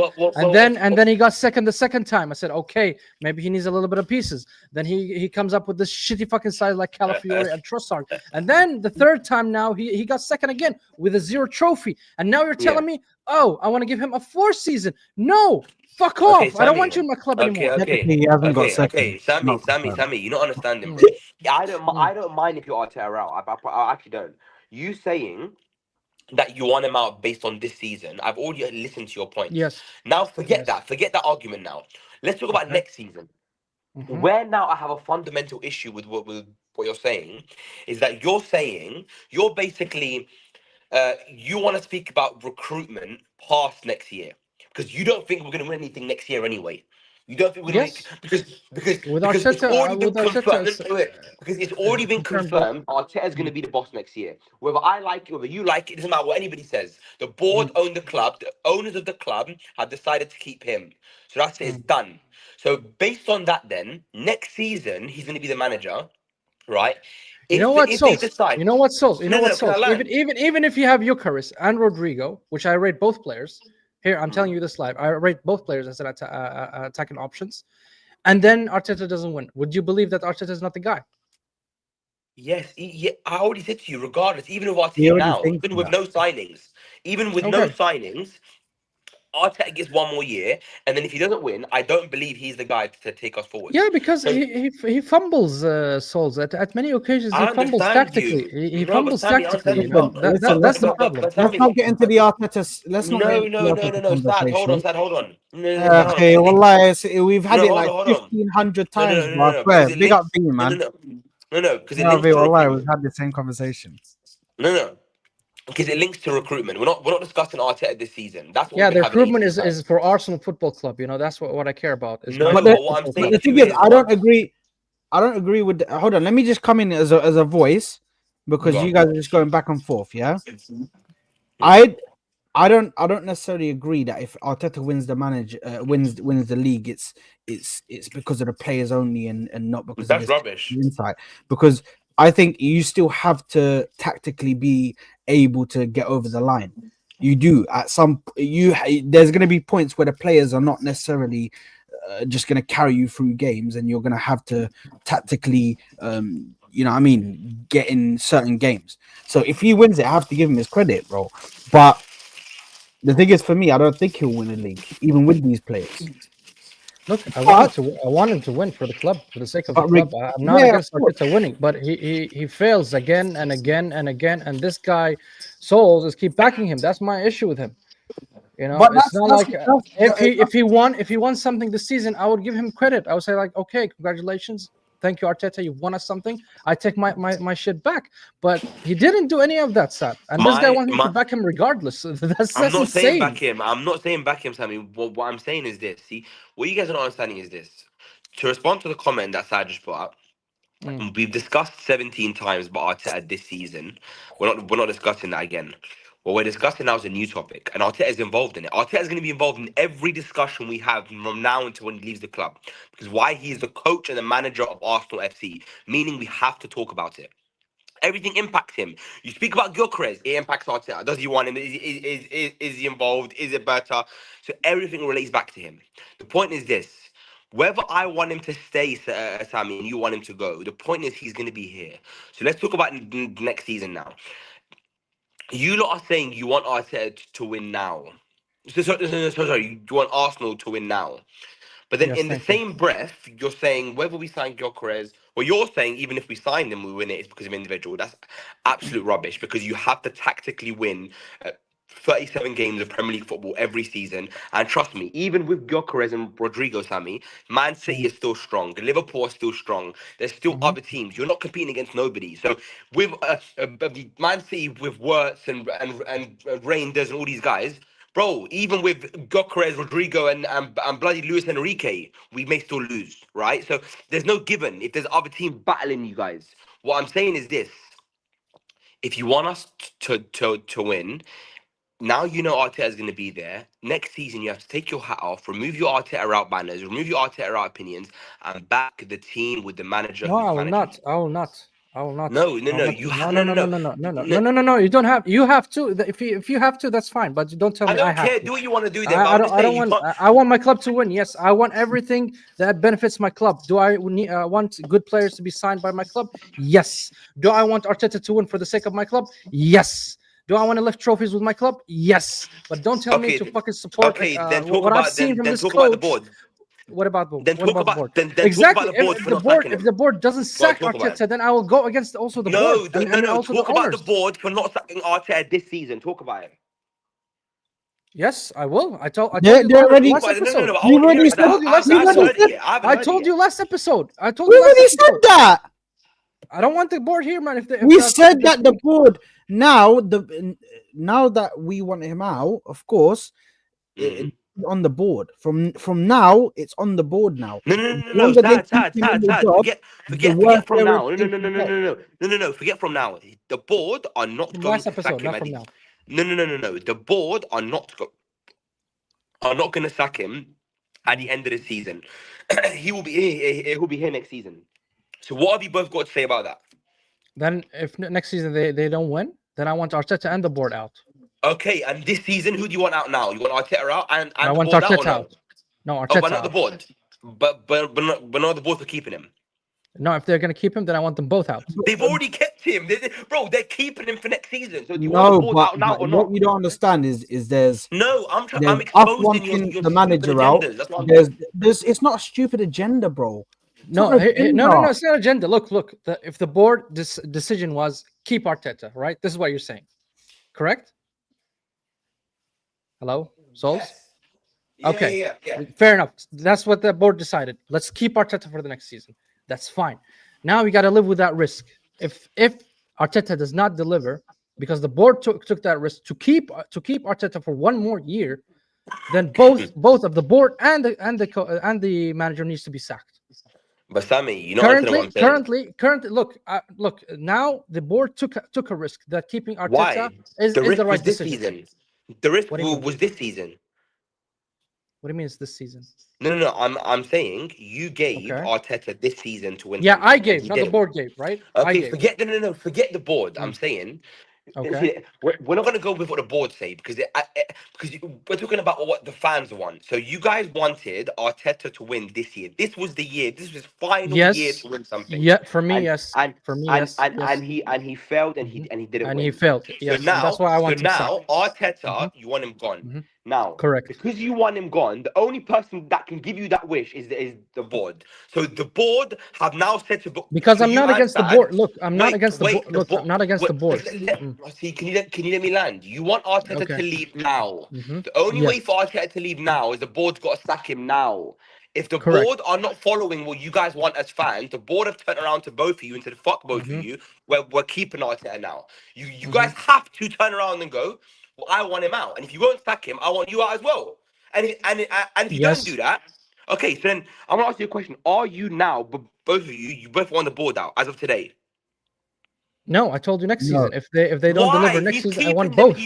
and then he got second the second time. I said, okay, maybe he needs a little bit of pieces. Then he comes up with this shitty fucking side like Calafiori and Trossard, and then the third time now he got second again with a 0 trophy. And now you're Yeah. telling me, oh, I want to give him a 4th season. No, fuck Okay, off. I don't Sammy. want you in my club Okay, anymore. okay, Technically, he hasn't got okay. second. Sammy, Not Sammy, confirmed. Sammy. You're not understanding, Mm, bro. Yeah, mm. I don't mind if you Arteta out. I actually don't. You saying that you want him out based on this season. I've already listened to your points. Yes, Now forget yes. that. Forget that argument now. Let's talk about Okay. next season. Hmm. Where now I have a fundamental issue with what you're saying is that you're basically you want to speak about recruitment past next year because you don't think we're going to win anything next year anyway. You don't think we're going to Yes, because it's already been with Arteta, confirmed. it's, No, wait, because it's already been confirmed that. confirmed. Arteta's going to Mm, be the boss next year. Whether I like it, whether you like it, doesn't matter what anybody says. The board mm, own the club. The owners of the club have decided to keep him. So that's it. It's mm. done. So based on that, then next season he's going to be the manager, right? You know what, If they Souls? decide, You know what, Souls? You know no, what, no, can I Souls? Even land? even even if you have Eucharist and Rodrigo, which I rate both players. Here, I'm telling Mm. you this live. I rate both players as attacking options, and then Arteta doesn't win. Would you believe that Arteta is not the guy? Yes, yeah, I already said to you, regardless, even with our He team already now, thinks that. even with no Okay. signings, Arteta gets one more year, and then if he doesn't win, I don't believe he's the guy to take us Yeah, forwards. because So he fumbles Souls at many occasions. He I fumbles understand tactically. you. He No, but fumbles Sammy, I tactically. understand You you. know Listen, listen, that's the listen. problem. But Let's Sammy, not get into the Arteta. Let's not get no, into the no, no, no, Arteta no. Sad, hold on, conversation. sad, hold on. No, sad, hold on. Okay, Because it well, links. we've had No, it hold like on, hold on. 1,500 No, no, times, no, bro. no, I no. Because swear. it Big up links. B, No, no, man. no, no, no. Because it Yeah, links V, to we've recruitment. had the same conversation. No, no. Because it links to recruitment. We're not discussing Arteta this season. That's what we've Yeah, been the having recruitment ages time. is for Arsenal Football Club. You know, that's what I care about is my No, But the but what I'm football but club. the saying to thing you is, is what. I don't agree with. Hold on, let me just come in as a voice because Go you on. guys are just going back and forth. Yeah, Mm. I I don't necessarily agree that if Arteta wins the wins the league, it's because of the players only and not because of That's this rubbish. insight. Because I think you still have to tactically be able to get over the line. You do at some you. There's going to be points where the players are not necessarily just going to carry you through games, and you're going to have to tactically, you know, what I mean, get in certain games. So if he wins it, I have to give him his credit, bro. But the thing is, for me, I don't think he'll win a league, even with these players. Look, But, I want him to win for the club, for the sake of the but club. I'm not yeah, of against course. Arteta winning, but he fails again and again and again. And this guy, Souls, is keep backing him. That's my issue with him. You know, But it's not like that's if he won something this season, I would give him credit. I would say like, okay, congratulations, thank you, Arteta, you've won us something. I take my shit back. But he didn't do any of that, Sat. And this guy My wants me to my. back him regardless. I'm That's not saying back insane. him. I'm not saying back him, Sammy. What I'm saying is this. See, what you guys are not understanding is this. To respond to the comment that Sad just put up, Mm, we've discussed 17 times about Arteta this season. We're not discussing that again. What we're discussing now is a new topic, and Arteta is involved in it. Arteta is going to be involved in every discussion we have from now until when he leaves the club, because why he is the coach and the manager of Arsenal FC, meaning we have to talk about it. Everything impacts him. You speak about Gyökeres, it impacts Arteta. Does he want him? Is he involved? Is it better? So everything relates back to him. The point is this. Whether I want him to stay, Sammy, and you want him to go, the point is he's going to be here. So let's talk about next season now. You lot are saying you want Arteta to win now. Sorry, you want Arsenal to win now. But then yes, in the thank you. same breath, you're saying whether we sign Gyökeres, well, you're saying even if we sign him, we win it, it's because of individual. That's absolute rubbish because you have to tactically win. 37 games of Premier League football every season. And trust me, even with Gyökeres and Rodrigo, Sammy, Man City is still strong. Liverpool are still strong. There's still other teams. You're not competing against nobody. So with Man City, with Wirtz and Reinders and all these guys, bro, even with Gyökeres, Rodrigo, and bloody Luis Enrique, we may still lose, right? So there's no given if there's other teams battling you guys. What I'm saying is this. If you want us to win, now you know Arteta is going to be there. Next season, you have to take your hat off, remove your Arteta out banners, remove your Arteta out opinions, and back the team with the manager No, who's I will managing. not. I will not. I will not. No, I will not. you No, have no, no, no, no, no, no, no, no, no, no, no, no, no. You don't have. You have to. If you have to, that's fine. But don't tell I me I don't have care. to. Do what you want to do then. But I I'm don't. just I saying don't you want. can't. I want my club to win. Yes, I want everything that benefits my club. Do I want good players to be signed by my club? Yes. Do I want Arteta to win for the sake of my club? Yes. Do I want to lift trophies with my club? Yes. But don't tell me Okay, to fucking support then talk what I've about seen from then this talk about the coach. board. What about the Then what talk about the about board? then talk about Exactly. the board for If the not sacking if him. the board doesn't Go on, sack talk about it. Arteta, then I will go against also the board and No. also the Talk about the owners. board for not sacking Arteta this season. Talk about it. Yes, I will. I told They you they already. last episode. No. I We've want to hear already it. I said. told you I last We've haven't episode. already heard it said. yet. I haven't I heard it told yet. you last episode. I told We've you last already said episode. that. I don't want the board here, man. If We that's said that the board now that we want him out, of course, it's on the board. From now, it's on the board now. No, The longer they keep him in the job, the worse Forget from their now. reputation gets. No. Forget from now. The board are not from going last to episode, sack him. not from now. No. The board are not going to sack him at the end of the season. He will be he will be here next season. So what have you both got to say about that? Then if next season they don't win, then I want Arteta and the board out. Okay, and this season, who do you want out now? You want Arteta out and I the want board out or Arteta no? out. No, Oh, Arteta but not the out. board. But not the board for keeping him. No, if they're gonna keep him, then I want them both out. They've already kept him, they're keeping him for next season. So do you want the No, board but, out now or what not? you don't understand is there's No, I'm us exposing your wanting the stupid manager out. agendas. That's what I'm doing. There's it's not a stupid agenda, bro. No, not an no, agenda. it's not agenda. Look. If the board decision was keep Arteta, right? This is what you're saying, correct? Hello, Souls. Yes. Okay. Yeah. Fair enough. That's what the board decided. Let's keep Arteta for the next season. That's fine. Now we got to live with that risk. If Arteta does not deliver, because the board took that risk to keep Arteta for one more year, then both of the board and the manager needs to be sacked. But Sammy, you know what I'm saying? Currently, look. Now the board took a risk that keeping Arteta Why? is The risk the right was this decision. season. The risk What do you mean? was this season. What do you mean it's this season? No. I'm saying you gave Okay. Arteta this season to win. Yeah, something, I and gave, he not the didn't. board gave, right? I Okay, gave. forget the board. I'm saying, Okay. we're not going to go with what the board say because we're talking about what the fans want. So you guys wanted Arteta to win this year. This was the year. This was his final year Yes. to win something. Yeah, for me, And- yes. And For me, and, yes. and, yes. and he failed and he didn't And win. he failed. So Yes. and now, that's why I want him now sacked. Arteta, you want him gone. Mhm. Now, Correct. because you want him gone, the only person that can give you that wish is the board. So the board have now said to Because to I'm you not and against the Sad, board. Look, I'm not wait, against the wait, board. Look, I'm not against the board. See, can you let me land? You want Arteta Okay. to leave now. Mhm. The only Yes. way for Arteta to leave now is the board's got to sack him now. If the Correct. board are not following what you guys want as fans, the board have turned around to both of you and said, fuck both of you, we're keeping Arteta now. You guys have to turn around and go, well, I want him out. And if you won't sack him, I want you out as well. And if you Yes. don't do that, okay, so then I'm going to ask you a question. Are you now, both of you both want the board out as of today? No, I told you next No. season. If they don't Why? deliver next He's season, I keeping want them, both.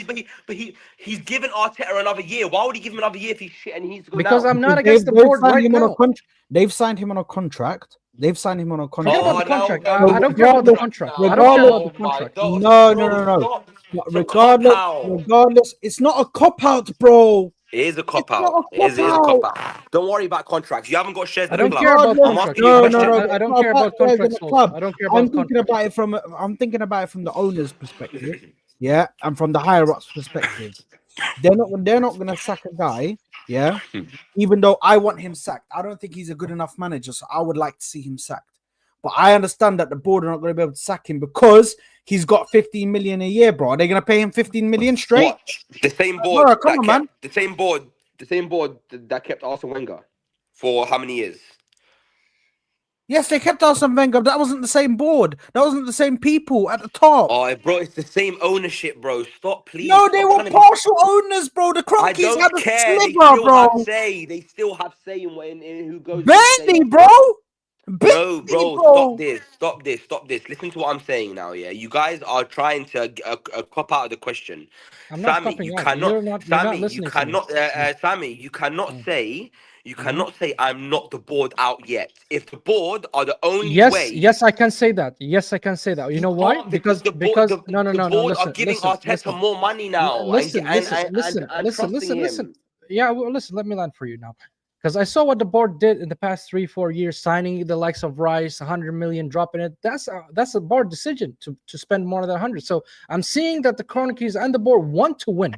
he's given Arteta another year. Why would he give him another year if he's shit and he needs to go Because now? I'm not They've- against the they've board signed right him on a now. They've signed him on a contract. They've signed him on a Forget contract. about the now- contract. now- I don't care about the contract. I don't care about the contract. God, No, bro, no. stop. But It's a cop-out. regardless, it's not a cop out, bro. It is a cop not out. a It is a cop-out. cop out. Don't worry about contracts. You haven't got shares I in the don't club. care about Regardless- I'm contracts. asking you a No, question. no. I don't It's care not about players in contracts. the club. I don't care I'm about thinking contracts. about it I'm thinking about it from the owner's perspective, yeah, and from the higher ups' perspective. They're not gonna sack a guy, yeah. Even though I want him sacked, I don't think he's a good enough manager, so I would like to see him sacked. But I understand that the board are not going to be able to sack him because he's got 15 million a year, bro. Are they going to pay him 15 million straight? What? The same board Bro, come that on, kept man. the same board that kept Arsene Wenger for how many years? Yes, they kept Arsene Wenger. But that wasn't the same board. That wasn't the same people at the top. Oh, bro, it's the same ownership, bro. Stop, please. No, they Stop were trying to be- partial owners, bro. The I Cronkies don't had a care. They sliver, still have bro. say. They still have say in who goes. Barely, bro. No, Barely, bro, bro. stop this. Listen to what I'm saying now, yeah? You guys are trying to cop out of the question. I'm not Sammy, copying you out. cannot, You're not Sammy, you listening to me. cannot, Sammy, you cannot say, Mhm. I'm not the board out yet. If the board are the only way. Yes, I can say that. Yes, I can say that. You know why? can't, because the No, the board are Listen, giving Arteta more money now listen, and trusting him. Yeah, well, listen. Let me land for you now, because I saw what the board did in the past 3-4 years, signing the likes of Rice, 100 million, dropping it. That's a board decision to spend more than 100. So I'm seeing that the Cronkies and the board want to win.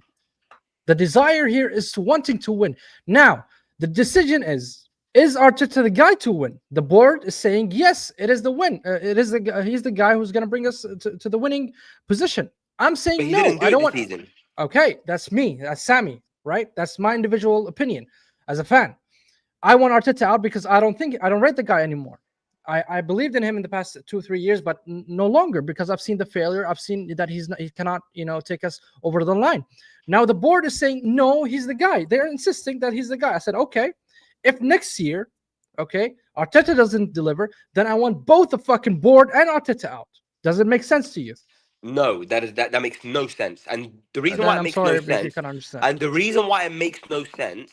The desire here is wanting to win. Now the decision is Arteta the guy to win? The board is saying yes, it is the win. He's the guy who's going to bring us to the winning position. I'm But saying he no. didn't do I it don't this want. season. Okay, that's me. That's Sammy, right? That's my individual opinion as a fan. I want Arteta out because I don't rate the guy anymore. I believed in him in the past 2-3 years, but no longer, because I've seen the failure. I've seen that he cannot, take us over the line. Now the board is saying no, he's the guy. They're insisting that he's the guy. I said, okay, if next year, Arteta doesn't deliver, then I want both the fucking board and Arteta out. Does it make sense to you? No, that makes no sense. And the reason Then why it I'm makes sorry, no but you sense, can understand. and the reason why it makes no sense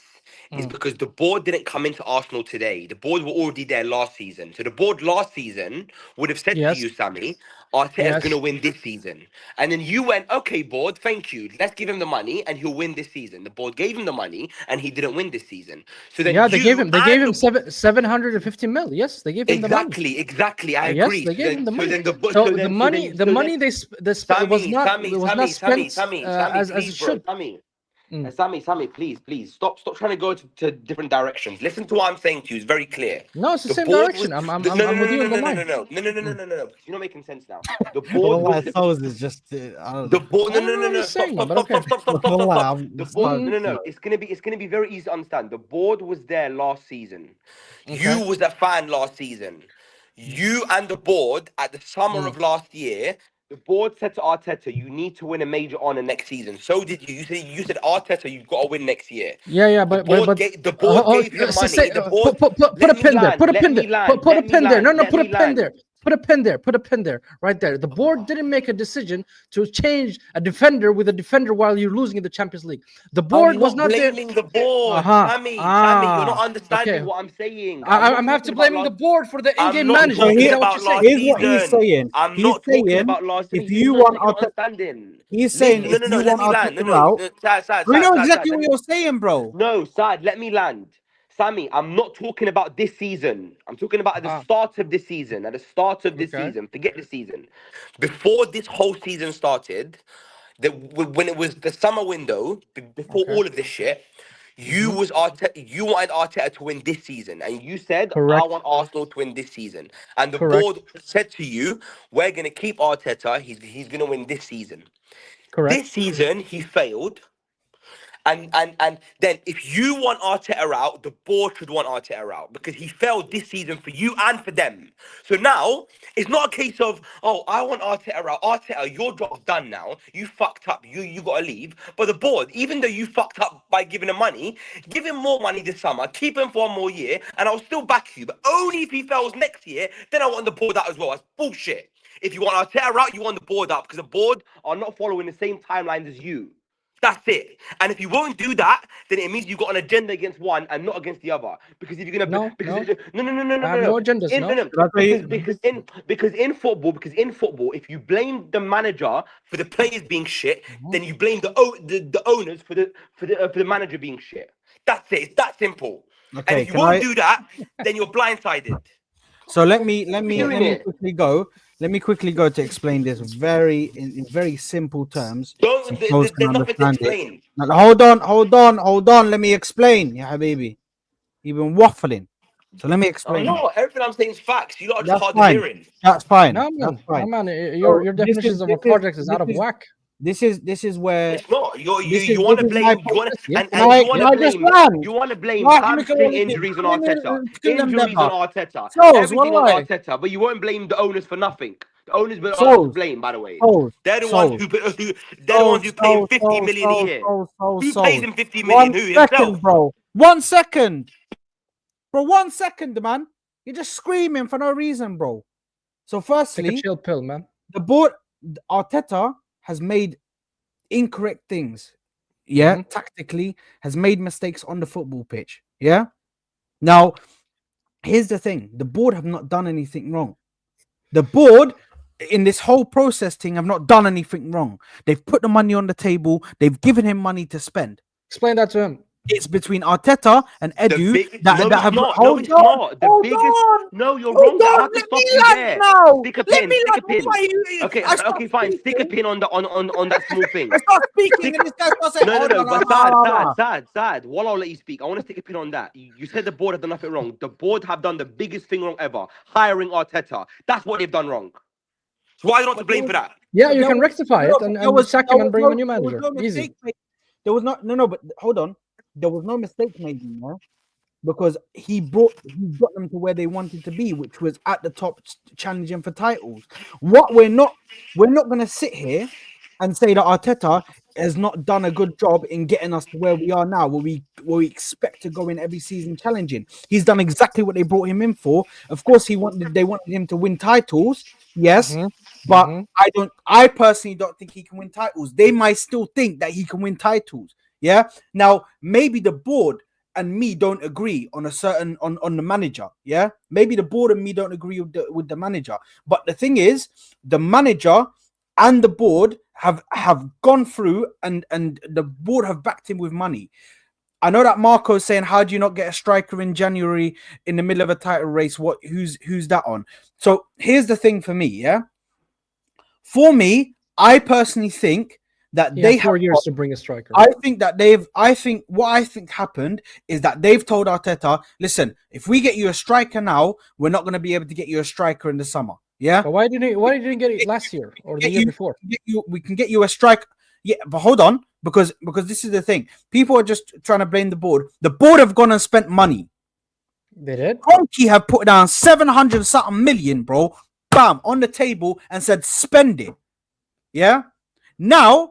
is because the board didn't come into Arsenal today. The board were already there last season. So the board last season would have said to Yes. you, Sammy, Arteta's Yes. going to win this season. And then you went, okay, board, thank you. Let's give him the money and he'll win this season. The board gave him the money and he didn't win this season. So then Yeah, they gave him. They gave him the 750 mil. Yes, they gave him the money. Exactly. I Yes, agree. they gave him the money. So The money they spent was not spent as it should. Sammy, please stop trying to go to different directions. Listen to what I'm saying to you. It's very clear. No, it's the same board direction. was- I'm no, with you on the line. no. You're not making sense now. The Well, board my was souls is just. I don't the know. board. I don't know what you're saying, man, but okay. Wallah, The I'm board. starting No. to- It's gonna be very easy to understand. The board was there last season. Okay. You was a fan last season. You and the board at the summer of last year. The board said to Arteta, "You need to win a major honor next season." So did you. You said Arteta, you've got to win next year. Yeah, but The board gave him money. The board put a pin there. Put a pin there. Put a pin there. No, put a pin there. Put a pin there. Put a pin there. Right there. The board didn't make a decision to change a defender with a defender while you're losing in the Champions League. The board was not there. blaming the board. Sammy, you're not understanding what I'm saying. I'm have to blaming the board for the in-game management. management. Here's Is that what you're saying? Here's what he's saying. I'm He's not talking saying about last season. if you want Arteta, understanding. he's saying if you want Arteta out, we know exactly what you're saying, bro. No, Sad, let me land. Sammy, I'm not talking about this season. I'm talking about at the start of this season. At the start of this season. Forget the season. Before this whole season started, when it was the summer window, before all of this shit, you wanted Arteta to win this season, and you said, Correct. I want Arsenal to win this season. And the Correct. board said to you, we're going to keep Arteta. He's going to win this season. Correct. This season, he failed. And then if you want Arteta out, the board should want Arteta out because he failed this season for you and for them. So now it's not a case of, oh, I want Arteta out. Arteta, your job's done now. You fucked up. You got to leave. But the board, even though you fucked up by giving him money, give him more money this summer. Keep him for one more year, and I'll still back you. But only if he fails next year, then I want the board out as well. That's bullshit. If you want Arteta out, you want the board out because the board are not following the same timelines as you. That's it. And if you won't do that, then it means you've got an agenda against one and not against the other. Because if you're gonna No. I have no agendas, Because in football, if you blame the manager for the players being shit, then you blame the owners for the manager being shit. That's it. It's that simple. Okay, and if you won't do that, then you're blindsided. So let me quickly go. Let me quickly go to explain this in very simple terms. There's nothing to explain. Now, hold on. Let me explain, ya habibi. You've been waffling. So let me Oh, explain. no, everything I'm saying is facts. You lot are just That's hard fine. of hearing. That's fine. No, That's man. fine. No, man. So Your definitions of a project is out of whack. This is where It's not. You this want to is my blame. You want to Yes, and it you is. want can to I just blame. land? You want to blame Why can we go hamstring on again? injuries on Let me Arteta. kill them Injuries never. on Arteta. Souls, Everything on wallahi. Arteta. But you won't blame the owners for nothing. The owners are to Souls, blame, by the way. souls, They're the ones souls, they're the ones who pay him 50 souls, million a year. Who pays souls. him 50 million? 1 Who, himself? second, bro. 1 second. Bro, 1 second, man. You're just screaming for no reason, bro. So Take a firstly, chill pill, man. the board, Arteta has made incorrect things. Yeah, tactically has made mistakes on the football pitch. Yeah. Now, here's the thing: the board have not done anything wrong. The board in this whole process thing have not done anything wrong. They've put the money on the table. They've given him money to spend. Explain that to him. It's between Arteta and Edu No, it's have. not. Hold No, it's on, not. The hold biggest. on. No, you're Hold wrong. That on, has to let stop me you land there. now. Stick a Let pin. me Stick a land. pin. Why you- Okay, I start okay, fine. Stick a speaking. pin on that small thing. I start speaking, and this guy starts saying, No, "Hold on, but sad. Well, I'll let you speak. I want to stick a pin on that. You said the board have done nothing wrong. The board have done the biggest thing wrong ever, hiring Arteta. That's what they've done wrong. So why are you not to blame for that? Yeah, you There can was- rectify it and sack him and bring him a new there was manager. no Easy. mistake made. There was no, but hold on. There was no mistake made, you know, because he got them to where they wanted to be, which was at the top, challenging for titles. What we're not going to sit here and say that Arteta has not done a good job in getting us to where we are now, where we expect to go in every season challenging. He's done exactly what they brought him in for. Of course, they wanted him to win titles, yes, but I personally don't think he can win titles. They might still think that he can win titles. Yeah. Now, maybe the board and me don't agree on a certain on the manager. Yeah, maybe the board and me don't agree with the manager. But the thing is, the manager and the board have gone through, and the board have backed him with money. I know that Marco's saying, how do you not get a striker in January in the middle of a title race? Who's that on? So here's the thing for me, yeah. For me, I personally think that they have 4 years to bring a striker. I think what I think happened is that they've told Arteta, listen, if we get you a striker now, we're not going to be able to get you a striker in the summer. Yeah. But why didn't you get it last year or the year before? We can get you a striker. Yeah, but hold on, because this is the thing. People are just trying to blame the board. The board have gone and spent money. They did. Honky have put down 700 something million, bro. Bam, on the table and said spend it. Yeah. Now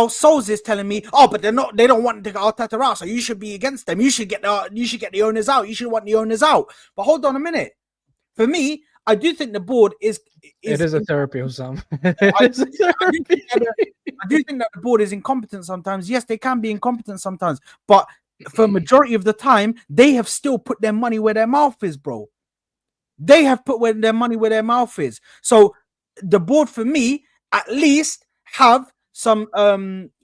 Souls is telling me, oh, but they don't want to get Arteta out, so you should be against them. You should get the owners out. You should want the owners out. But hold on a minute. For me, I do think the board it is a therapy, Hussam. I do think that the board is incompetent sometimes. Yes, they can be incompetent sometimes, but for majority of the time, they have still put their money where their mouth is, bro. They have put their money where their mouth is. So the board, for me, at least have some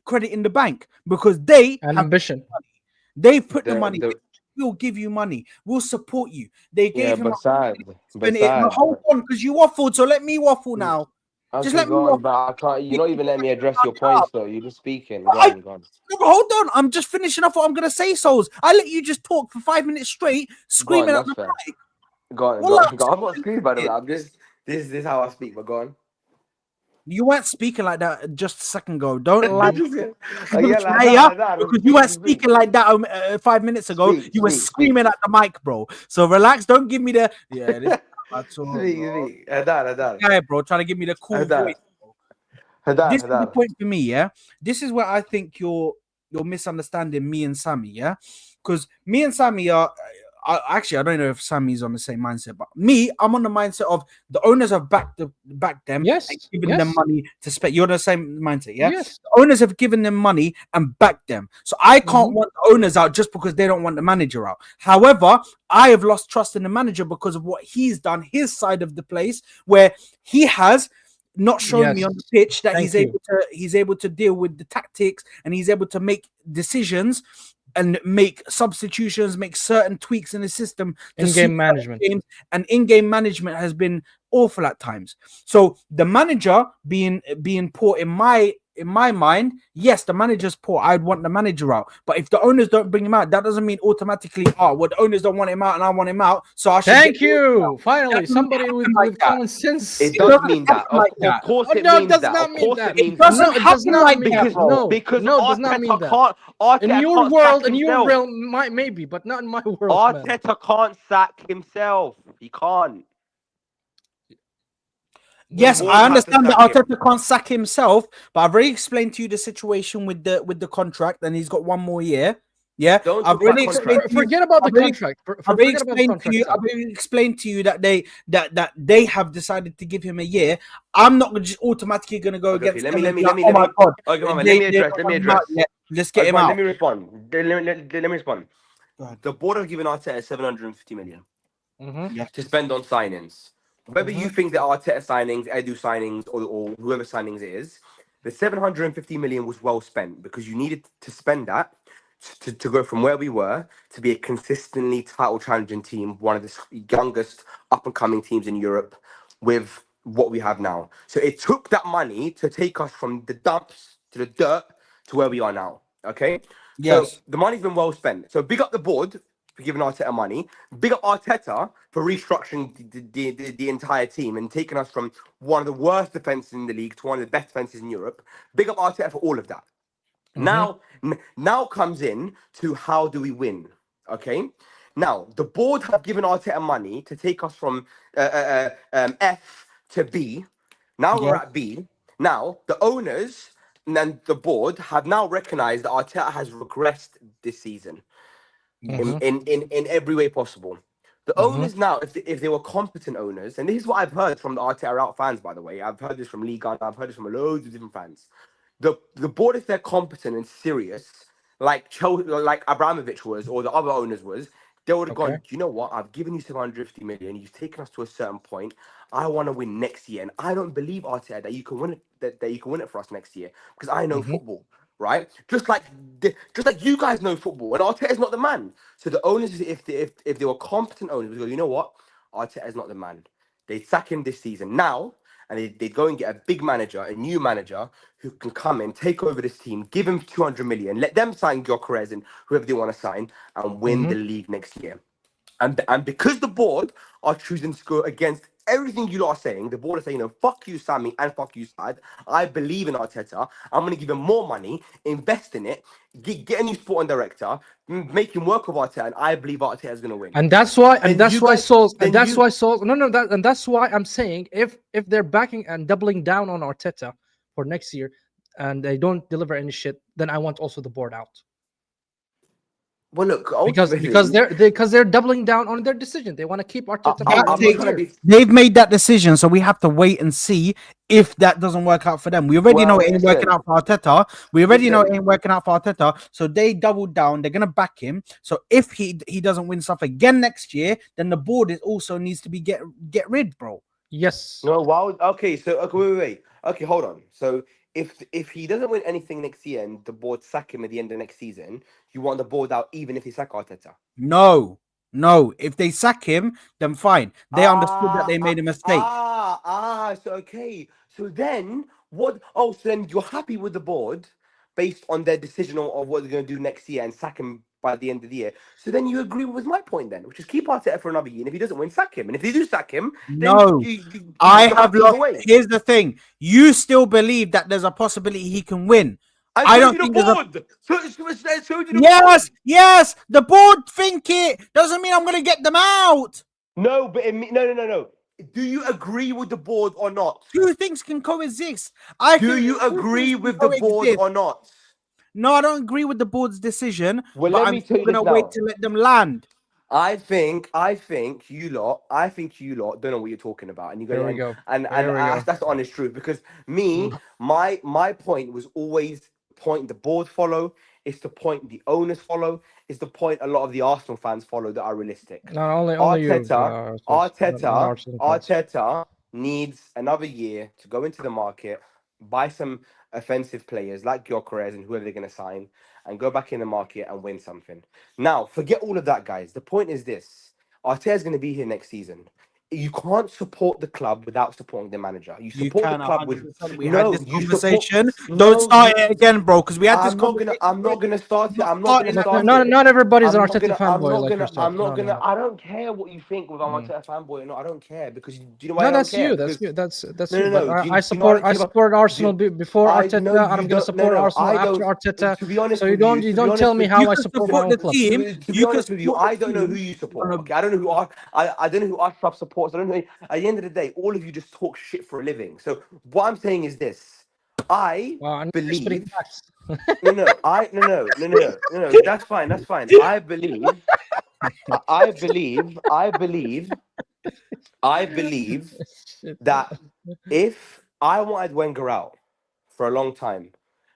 credit in the bank, because they have ambition. They put the money. We'll give you money. We'll support you. They gave him. But hold on, because you waffled. So let me waffle now. Okay, just let me on, waffle. but I can't. You're not even letting me address your points, though. You're just speaking. Go on. Hold on. I'm just finishing off what I'm gonna say, Souls. I let you just talk for 5 minutes straight, screaming at the mic. Go on. I'm not screaming, by the way. I'm just. This is how I speak. But go on. You weren't speaking like that just a second ago. Don't lie. Because you weren't speaking like that 5 minutes ago. You were screaming at the mic, bro. So relax. Don't give me the Yeah, bro. Trying to give me the cool voice. This is the point for me. Yeah, this is where I think you're misunderstanding me and Sammy. Yeah, because me and Sammy are. I don't know if Sammy's on the same mindset, but I'm on the mindset of the owners have backed them, yes, and given them money to spend. You're on the same mindset, yeah? Yes. The owners have given them money and backed them. So I can't want the owners out just because they don't want the manager out. However, I have lost trust in the manager because of what he's done, his side of the place, where he has not shown me on the pitch that he's able to deal with the tactics, and he's able to make decisions and make substitutions, make certain tweaks in the system. In-game management. And in-game management has been awful at times. So the manager being poor, in my in my mind, yes, the manager's poor. I'd want the manager out. But if the owners don't bring him out, that doesn't mean automatically, well, the owners don't want him out and I want him out. So I should Thank get you. Finally, doesn't somebody happen with, like with that. common sense. It It does doesn't mean that. happen like Of that. course, Oh, it no, it means does that. not Of mean course, that. it means doesn't that. No, it does happen not like mean that, that. Because bro. because No, it does not mean Arteta that. can't In Arteta your can't world, sack in your himself. realm, maybe, but not in my world, man. Arteta can't sack himself. He can't. The Yes, board I has to understand that sack him. Arteta can't sack himself, but I've already explained to you the situation with the contract, and he's got 1 more year. Yeah, Don't I've talk about already explained contract. to you. Forget about the I've already, contract. I've already Forget about the explained to contract you. stuff. I've already explained to you that they have decided to give him a year. I'm not just automatically going to go Okay, against let them me and be like, oh my god, okay, mama, they're not let me running him out address. yet. Let's get him Let out. me respond. Let me respond. Go ahead. The board have given Arteta 750 million Mm-hmm. Yeah. to spend on signings. Whether you think that Arteta signings, Edu signings, or whoever signings it is, the 750 million was well spent because you needed to spend that to go from where we were to be a consistently title challenging team, one of the youngest up and coming teams in Europe with what we have now. So it took that money to take us from the dumps to the dirt to where we are now. Okay. So Yes. the money's been well spent. So big up the board for giving Arteta money. Big up Arteta for restructuring the entire team and taking us from one of the worst defenses in the league to one of the best defenses in Europe. Big up Arteta for all of that. Mm-hmm. Now comes in to how do we win? Okay. Now the board have given Arteta money to take us from F to B. Now we're Yes. at B. Now the owners and the board have now recognised that Arteta has regressed this season Yes. in every way possible. The Mm-hmm. owners now, if they were competent owners, and this is what I've heard from the Arteta out fans, by the way, I've heard this from Liga, and I've heard this from loads of different fans. The board, if they're competent and serious, like Chelsea, like Abramovich was, or the other owners was, they would have Okay. gone, you know what? I've given you 750 million. You've taken us to a certain point. I want to win next year, and I don't believe Arteta that you can win it. That you can win it for us next year because I know Mm-hmm. football, right? Just like you guys know football, and Arteta's not the man. So the owners, if they were competent owners, would go, you know what? Arteta's not the man. They'd sack him this season now, and they'd go and get a big manager, a new manager who can come in, take over this team, give him 200 million, let them sign Gyökeres and whoever they want to sign, and win Mm-hmm. the league next year. And because the board are choosing to go against everything you lot are saying, the board are saying, fuck you, Sammy, and fuck you, Saad. I believe in Arteta. I'm going to give him more money, invest in it, get a new sporting director, make him work with Arteta, and I believe Arteta is going to win. And that's why, Then you guys- Souls, then and that's you- why Souls. No, no, that, and that's why I'm saying if they're backing and doubling down on Arteta for next year, and they don't deliver any shit, then I want also the board out Well, look, because ultimately, they're doubling down on their decision. They want to keep Arteta I'm for not another trying to year. be. They've made that decision, so we have to wait and see if that doesn't work out for them. We already know Well, it ain't working listen, out for Arteta. We already know it listen. ain't working out for Arteta. So they doubled down. They're gonna back him. So if he doesn't win stuff again next year, then the board is also needs to be get rid, bro. Yes. No, okay, so okay, wait. Okay, hold on. So if he doesn't win anything next year and the board sack him at the end of next season, you want the board out even if he sack Arteta? No, no. If they sack him, then fine. They understood that they made a mistake. So okay. So then what? Oh, so then you're happy with the board based on their decision of what they're going to do next year and sack him by the end of the year. So then you agree with my point then, which is keep Arteta for another year, and if he doesn't win, sack him. And if they do sack him, then No, I you're have happy either lost. way. Here's the thing: you still believe that there's a possibility he can win. And I so don't do the think there's a. board. So do the Yes, board. yes. The board think it doesn't mean I'm going to get them out. No, but no. Do you agree with the board or not? Two things can coexist. I Do think you two things agree can with the board coexist. or not? No, I don't agree with the board's decision, Well, but let I'm me tell still you going this to wait now. to let them land. I think you lot don't know what you're talking about, and you're There going we go. and There we go. that's the honest truth. Because my point was always the point the board follow. It's the point the owners follow. It's the point a lot of the Arsenal fans follow that are realistic. Not only you, Souls, not Arsenal fans. Arteta needs another year to go into the market, buy some offensive players like Gyökeres and whoever they're going to sign, and go back in the market and win something. Now, forget all of that, guys. The point is this: Arteta's going to be here next season. you can't support the club without supporting the manager. You You support can the club with 100%. We had this you conversation. support, Don't no, start you, it again, bro, because we had this I'm not conversation. gonna start it. Not I'm not gonna starting Look, that start not it. not everybody's an I'm not Arteta gonna. I'm fanboy not like gonna. yourself. I'm not No, gonna. no. I don't care what you think whether I'm Mm. a fanboy or not. I don't care because do you know why No, I don't that's care? you. That's Because you. That's no, you. no, But no. Do I you know what support I care about? Do Arsenal you, before I Arteta, know and you I'm gonna don't. No, support no. Arsenal I after don't. Arteta. To be honest So with you. you To be don't tell honest me with how you I can support my support own the club. team. to be You can honest with you, support I the don't know who team you on support. a Okay, I don't know who I don't know who Ashraf supports. I don't know. At the end of the day, all of you just talk shit for a living. So what I'm saying is this: I I'm just spitting believe. facts. No. That's fine. That's fine. I believe. I believe. I believe Shit, that if I wanted Wenger out for a long time,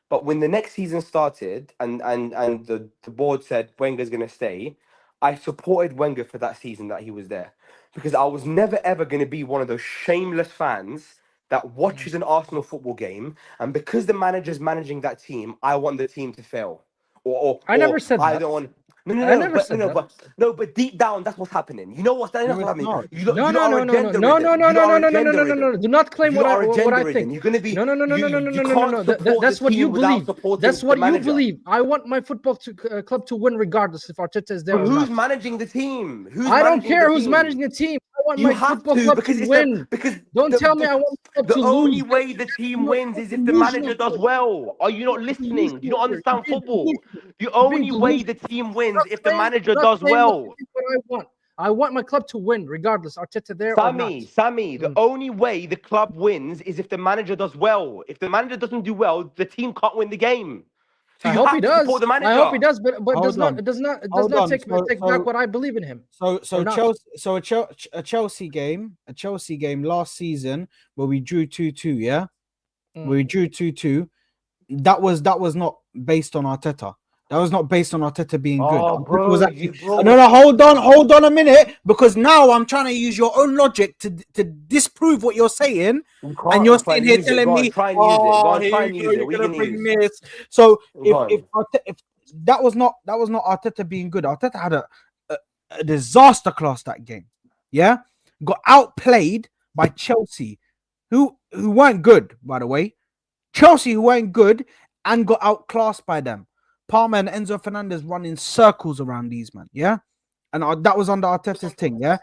but when the next season started and the board said Wenger's gonna stay, I supported Wenger for that season that he was there. Because I was never ever gonna be one of those shameless fans that watches an Arsenal football game, and because the manager's managing that team, I want the team to fail. I Or never said I that. don't want I never said that. but deep down that's what's happening. You know what? That's No, what's it's happening. not. No, You no, are no, no, no, agenda no, no, ridden. no, You no, are no, no, no, no, agenda no, no, no. ridden. Do not claim You are what agenda I ridden. think. You're gonna be No, no, no, no, no, no, no, you no, no, no, can't no. support the That's what you team without believe. supporting That's the what you manager. believe. I want my football club to win regardless if Arteta is there But or who's not. managing the team? Who's I don't managing the care who's team? managing the team. I want You my have football to club to because win. Don't tell me I want my club the to only lose. way the You're team not wins is if the delusional manager does here. well. Are you not You're listening? Do you delusional not here. You're understand being football? delusional. The You're being only way the delusional. team Do wins not if the claim, manager do not does claim that well. this is what I want. I want my club to win regardless, Arteta there or not. Sammy, the Mm. only way the club wins is if the manager does well. If the manager doesn't do well, the team can't win the game. So I you hope he have to support does. the I hope manager. he does, but Hold on. does Hold not on. take back what I believe in him So or not. Chelsea, a Chelsea game last season where we drew 2-2, yeah? Where we drew 2-2. That was not based on Arteta. That was not based on Arteta being good. Oh, Arteta was bro, actually bro. no, hold on a minute, because now I'm trying to use your own logic to disprove what you're saying, You and can't. you're That's fine. sitting here Use it. telling Go on. me, Try and use it. Go "Oh, on. here Try you and go, use it. you're What are you gonna gonna bring use? this." So Go on. if that was not Arteta being good, Arteta had a disaster class that game. Yeah, got outplayed by Chelsea, who weren't good, by the way. Chelsea, who weren't good, and got outclassed by them. Palmer and Enzo Fernandez running circles around these men, yeah? And that was under Arteta's thing, yeah?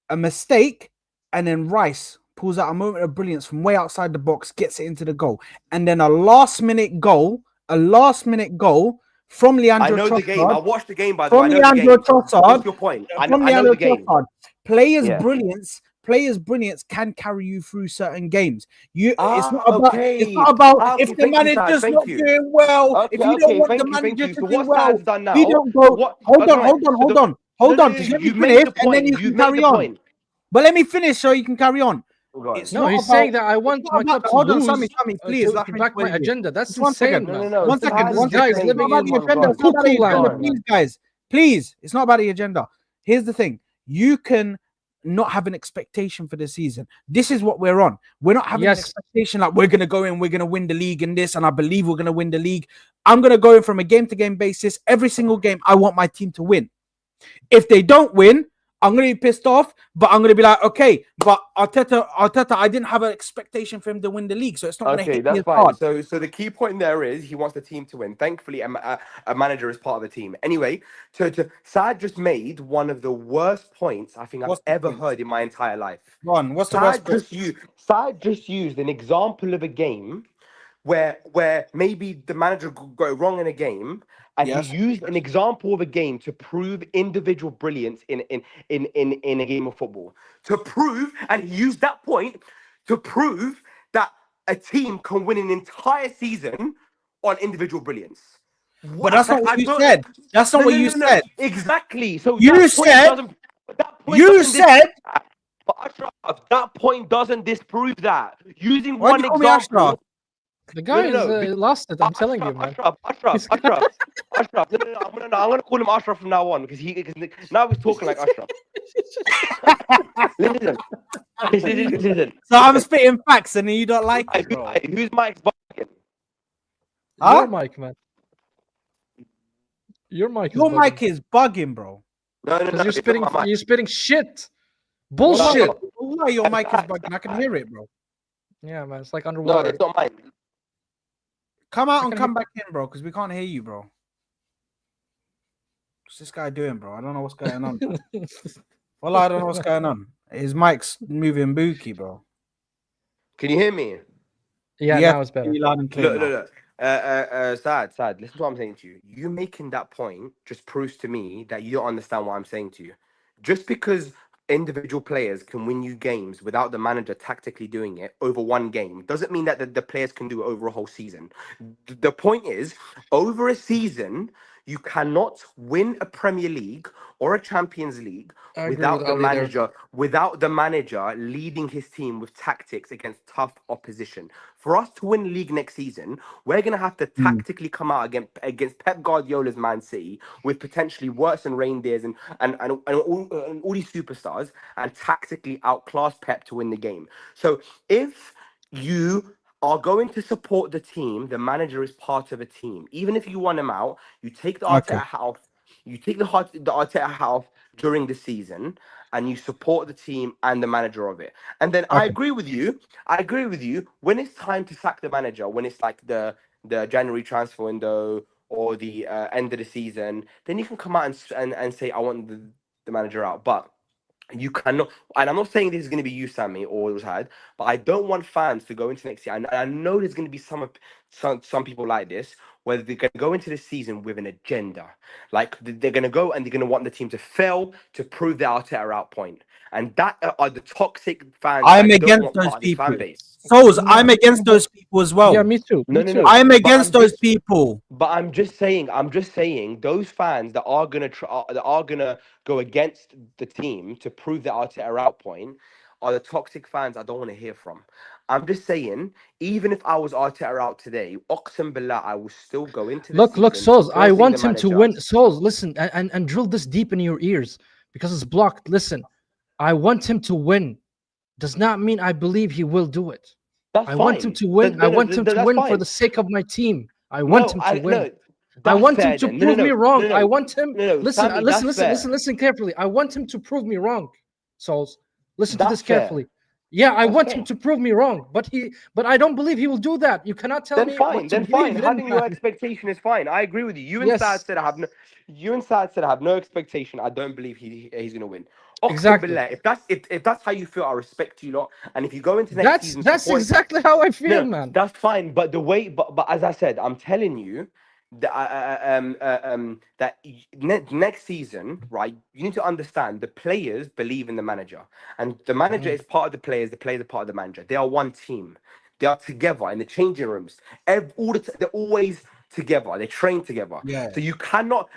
A mistake, and then Rice pulls out a moment of brilliance from way outside the box, gets it into the goal. And then a last minute goal from I Leandro know the game. I Trossard. watched the game, by the way. I From know the Leandro game. So what's Trossard. your point? From I know Leandro the game. Trossard. Yeah. Players' brilliance can carry you through certain games. It's not Okay. about Ah, if okay. the Thank you, Sad. manager's not Thank you. doing well. If Okay. you don't Okay. want the Thank you. Thank manager you. to So do what well, Sad's done we now? don't go. What? Hold That's on, fine. hold on, So hold on, no, hold no, on. no. Just let me You've made finish, the and then point. you You've can made carry the on. point. But let me finish so you can carry on. Go on. It's No, not he's about. saying that I It's want not my about. club to Hold on, Sammy, lose please. to back my agenda. That's Just 1 second. insane, No, no, man. no. One Like, second. this Sad One just guy second. is It's made. not living about in the Come on, go agenda. It's on. not about the cuckoo land agenda. right Go Please, now. on. guys. It's not about the agenda. Here's the thing. You can not have an expectation for the season. This is what we're on. We're not having an Yes, expectation like we're gonna go in, we're gonna win the league in this, and I believe we're gonna win the league. I'm gonna go in from a game-to-game basis. Every single game, I want my team to win. If they don't win, I'm gonna be pissed off, but I'm gonna be like, okay, but Arteta, I didn't have an expectation for him to win the league, so it's not gonna Okay, hit me that's as fine. hard. So the key point there is he wants the team to win. Thankfully, a manager is part of the team. Anyway, to Saad just made one of the worst points I think I've What's the ever point? heard in my entire life. Go on. What's the worst point? Saad just used an example of a game where maybe the manager could go wrong in a game, and he Yes. used an example of a game to prove individual brilliance in a game of football. To prove, and he used that point to prove that a team can win an entire season on individual brilliance. But that's not Like, what I you don't. said. That's not No, what no, you no, no. said. Exactly. So You that point said. doesn't. That point You doesn't. said. But Ashraf, that point doesn't disprove that. Using Why do one you call me Ashraf? example. the No, guy no, is no. lost it. I'm telling you, man. This guy- Ashraf. No. I'm gonna call him Ashraf from now on because now he's talking like Ashraf. Listen, listen. So I'm spitting facts and you don't like it, bro. Who's Mike's bugging? Huh? Your mic, man. Your mic is Your bugging mic is bugging, bro. No. because It's not my mic. you're spitting shit. Bullshit. Why your mic is bugging? I can hear it, bro. Yeah, man, it's like No, underwater. it's not mine. Come out and can come back in, bro, because we can't hear you, bro. What's this guy doing, bro? I don't know what's going on. Well, I don't know what's going on. His mic's moving bookie, bro. Can you hear me? Yeah, Yes, now it's better. loud and clear Look, now. look, look. Sad. Listen to what I'm saying to you. You making that point just proves to me that you don't understand what I'm saying to you. Just because individual players can win you games without the manager tactically doing it over one game doesn't mean that the players can do it over a whole season. The point is, over a season, you cannot win a Premier League or a Champions League I agree with without the manager leading his team with tactics against tough opposition. For us to win league next season, we're gonna have to tactically come out against Pep Guardiola's Man City with potentially worse than reindeers and all these superstars and tactically outclass Pep to win the game. So if you are going to support the team, the manager is part of a team. Even if you want him out, you take the Okay. Arteta hat off. You take the Arteta hat off during the season, and you support the team and the manager of it. And then I Okay. agree with you. I agree with you. When it's time to sack the manager, when it's like the January transfer window or the end of the season, then you can come out and say I want the manager out. But you cannot, and I'm not saying this is going to be you, Sammy, or it was had, but I don't want fans to go into next year. And I know there's going to be some people like this, where they're going to go into this season with an agenda. Like they're going to go and they're going to want the team to fail to prove the Arteta out point. And that are the toxic fans I'm that don't against want those part of this fan people. base. Souls, I'm against those people as well. Yeah, me too. No, Me no, too. no. I'm But against I'm those just- people. But I'm just saying, those fans that are gonna go against the team to prove the Arteta out point are the toxic fans I don't want to hear from. I'm just saying, even if I was Arteta out today, Oxen Billah, I will still go into the Look, season Souls. I supporting want the him to manager. win. Souls, listen and drill this deep in your ears because it's blocked. Listen, I want him to win. Does not mean I believe he will do it. That's I fine. want him to win. I want him to That's win for fine. the sake of my team. I want him to win. No, I that's want fair him to then. prove me wrong. I No, want him. no, Listen, Sammy, listen, that's listen, fair. listen carefully. I want him to prove me wrong, Souls. Listen to That's this fair. carefully. Yeah, I That's want fair. him to prove me wrong, but I don't believe he will do that. You cannot tell me what to believe in. Having no Man. expectation is fine. I agree with you. Yes, You and Saad said I have no expectation. I don't believe he's gonna win. Oxen exactly. Billah, if that's how you feel, I respect you lot. And if you go into next season That's supporting, exactly how I feel, no, man. that's fine. But the way, but as I said, I'm telling you that next season, right? You need to understand the players believe in the manager, and the manager is part of the players. The players are part of the manager. They are one team. They are together in the changing rooms. They're always together. They train together. Yeah. So you cannot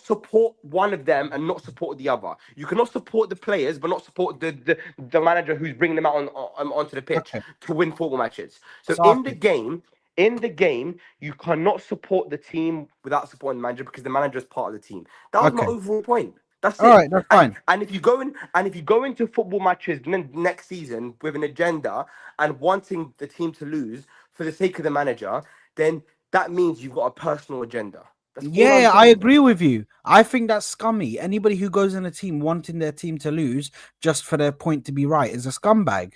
support one of them and not support the other. You cannot support the players but not support the manager who's bringing them out onto the pitch Okay. to win football matches. So Soft in the game, you cannot support the team without supporting the manager because the manager is part of the team. That was my Okay. overall point. That's All it. right, that's fine. And if you go into football matches next season with an agenda and wanting the team to lose for the sake of the manager, then that means you've got a personal agenda. That's all I'm Yeah, I saying. agree with you. I think that's scummy. Anybody who goes in a team wanting their team to lose just for their point to be right is a scumbag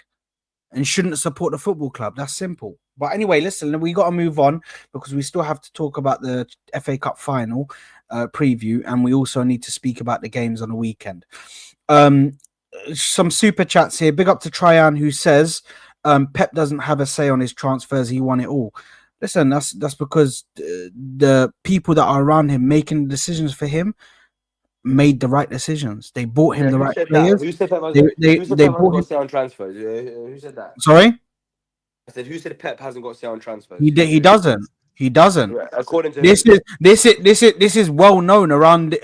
and shouldn't support the football club. That's simple. But anyway, listen, we got to move on because we still have to talk about the FA Cup final preview, and we also need to speak about the games on the weekend. Some super chats here. Big up to Tryan, who says Pep doesn't have a say on his transfers. He won it all. Listen, that's because the people that are around him making the decisions for him made the right decisions. They bought him the Who right said players. that? Who said Pep They hasn't bought got a him. say on transfers? Who said that? Sorry, I said, who said Pep hasn't got a say on transfers? he doesn't. He doesn't. According to This who? this is well known around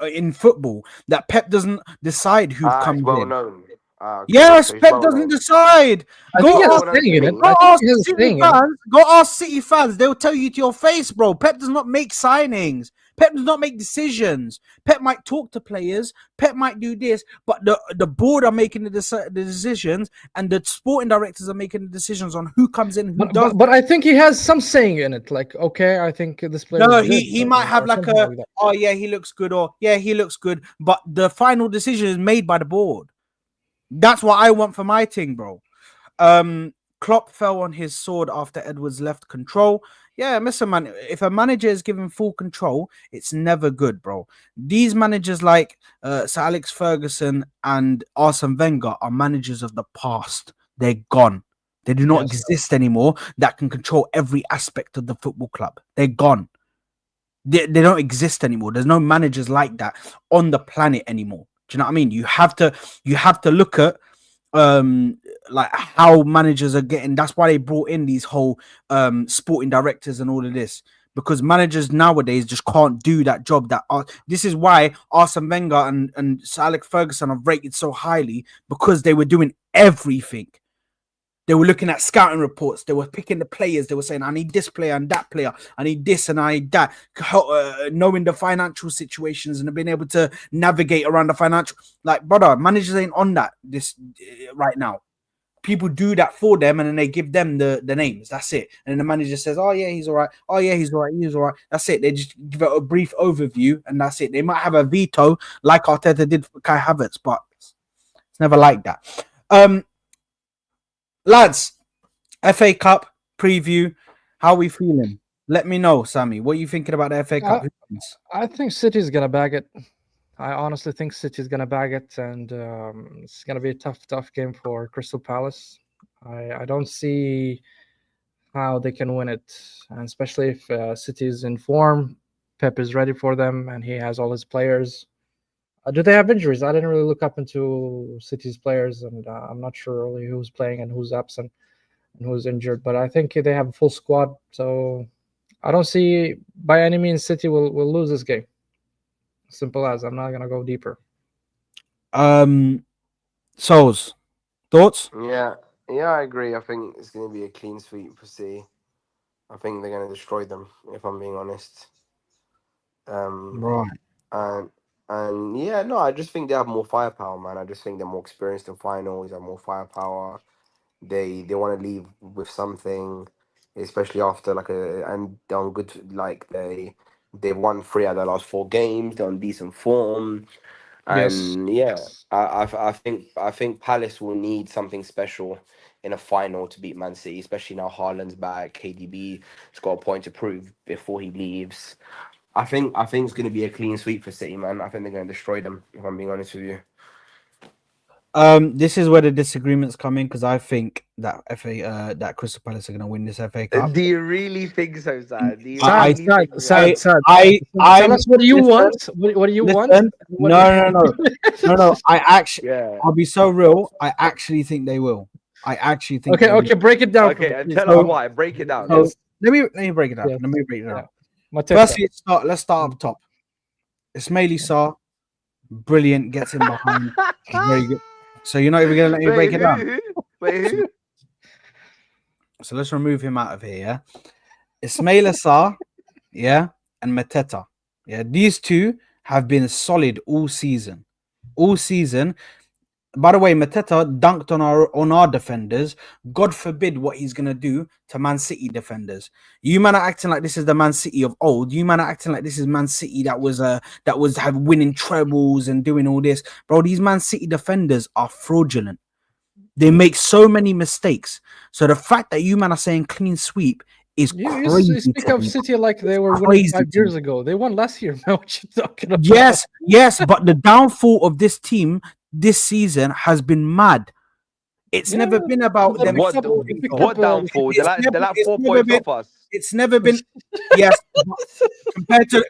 in football that Pep doesn't decide who It's comes well in. known. Okay, Yes, so he's Pep well doesn't known. decide. I Go think he has ask, a saying in it. Me. go I think ask he has a City saying in it. fans. Go ask City fans. They'll tell you to your face, bro. Pep does not make signings. Pep does not make decisions. Pep might talk to players. Pep might do this, but the board are making the decisions, and the sporting directors are making the decisions on who comes in, who does. But I think he has some saying in it. Like, okay, I think this player. No, is good, he might have or like something like that. oh yeah, he looks good, or yeah, he looks good, but the final decision is made by the board. That's what I want for my team, bro. Klopp fell on his sword after Edwards left control. Yeah, listen, man. If a manager is given full control, it's never good, bro. These managers like Sir Alex Ferguson and Arsene Wenger are managers of the past. They're gone. They do not Yes. exist anymore that can control every aspect of the football club. They're gone. They don't exist anymore. There's no managers like that on the planet anymore. Do you know what I mean? You have to look at like how managers are getting. That's why they brought in these whole sporting directors and all of this, because managers nowadays just can't do that job. This is why Arsene Wenger and Sir Alex Ferguson are rated so highly, because they were doing everything. They were looking at scouting reports. They were picking the players. They were saying, I need this player and that player. I need this and I need that. Knowing the financial situations and being able to navigate around the financial. Like, brother, managers ain't on that right now. People do that for them and then they give them the names. That's it. And then the manager says, oh, yeah, he's all right. Oh, yeah, he's all right. He's all right. That's it. They just give it a brief overview and that's it. They might have a veto like Arteta did for Kai Havertz, but it's never like that. Lads, FA Cup preview. How are we feeling? Let me know, Sammy. What are you thinking about the FA Cup? I think City's gonna bag it. I honestly think City's gonna bag it, and it's gonna be a tough game for Crystal Palace. I don't see how they can win it, and especially if City's in form, Pep is ready for them, and he has all his players. Do they have injuries? I didn't really look up into City's players, and I'm not sure really who's playing and who's absent and who's injured. But I think they have a full squad, so I don't see by any means City will lose this game. Simple as. I'm not gonna go deeper. Souls, thoughts? Yeah, I agree. I think it's going to be a clean sweep for City. I think they're going to destroy them, if I'm being honest. Right. And yeah, no, I just think they have more firepower, man. I just think they're more experienced in finals, have more firepower. They want to leave with something, especially after and they're on good, like they've won 3 out of their last 4 games. They're on decent form, and I think Palace will need something special in a final to beat Man City, especially now Haaland's back. KDB has got a point to prove before he leaves. I think it's going to be a clean sweep for City, man. I think they're going to destroy them, if I'm being honest with you. This is where the disagreements come in, because I think that that Crystal Palace are going to win this FA Cup. Do you really think so, Sad? Do you Sad. Tell us what do you want? What do you want? No. I'll be so real. I actually think they will. I actually think. Okay, break it down. Okay, and tell us why. Break it down. So, let me break it down. Let me break it down. Firstly, let's start up top. Ismaili Sarr, brilliant, gets in behind. Very good. So you're not even gonna let me break it down. Wait, who? So let's remove him out of here. Yeah, Ismaili Sarr, yeah, and Mateta. Yeah, these two have been solid all season. All season. By the way, Mateta dunked on our defenders. God forbid what he's gonna do to Man City defenders. You man are acting like this is the Man City of old. You man are acting like this is Man City that was have winning trebles and doing all this, bro. These Man City defenders are fraudulent. They make so many mistakes. So the fact that you man are saying clean sweep is crazy. You speak of City like they were winning 5 years ago. They won last year. Man, what you talking about? Yes, but the downfall of this team this season has been mad. It's never been about them. What downfall? They're like 4 points off us. It's never been. Yes,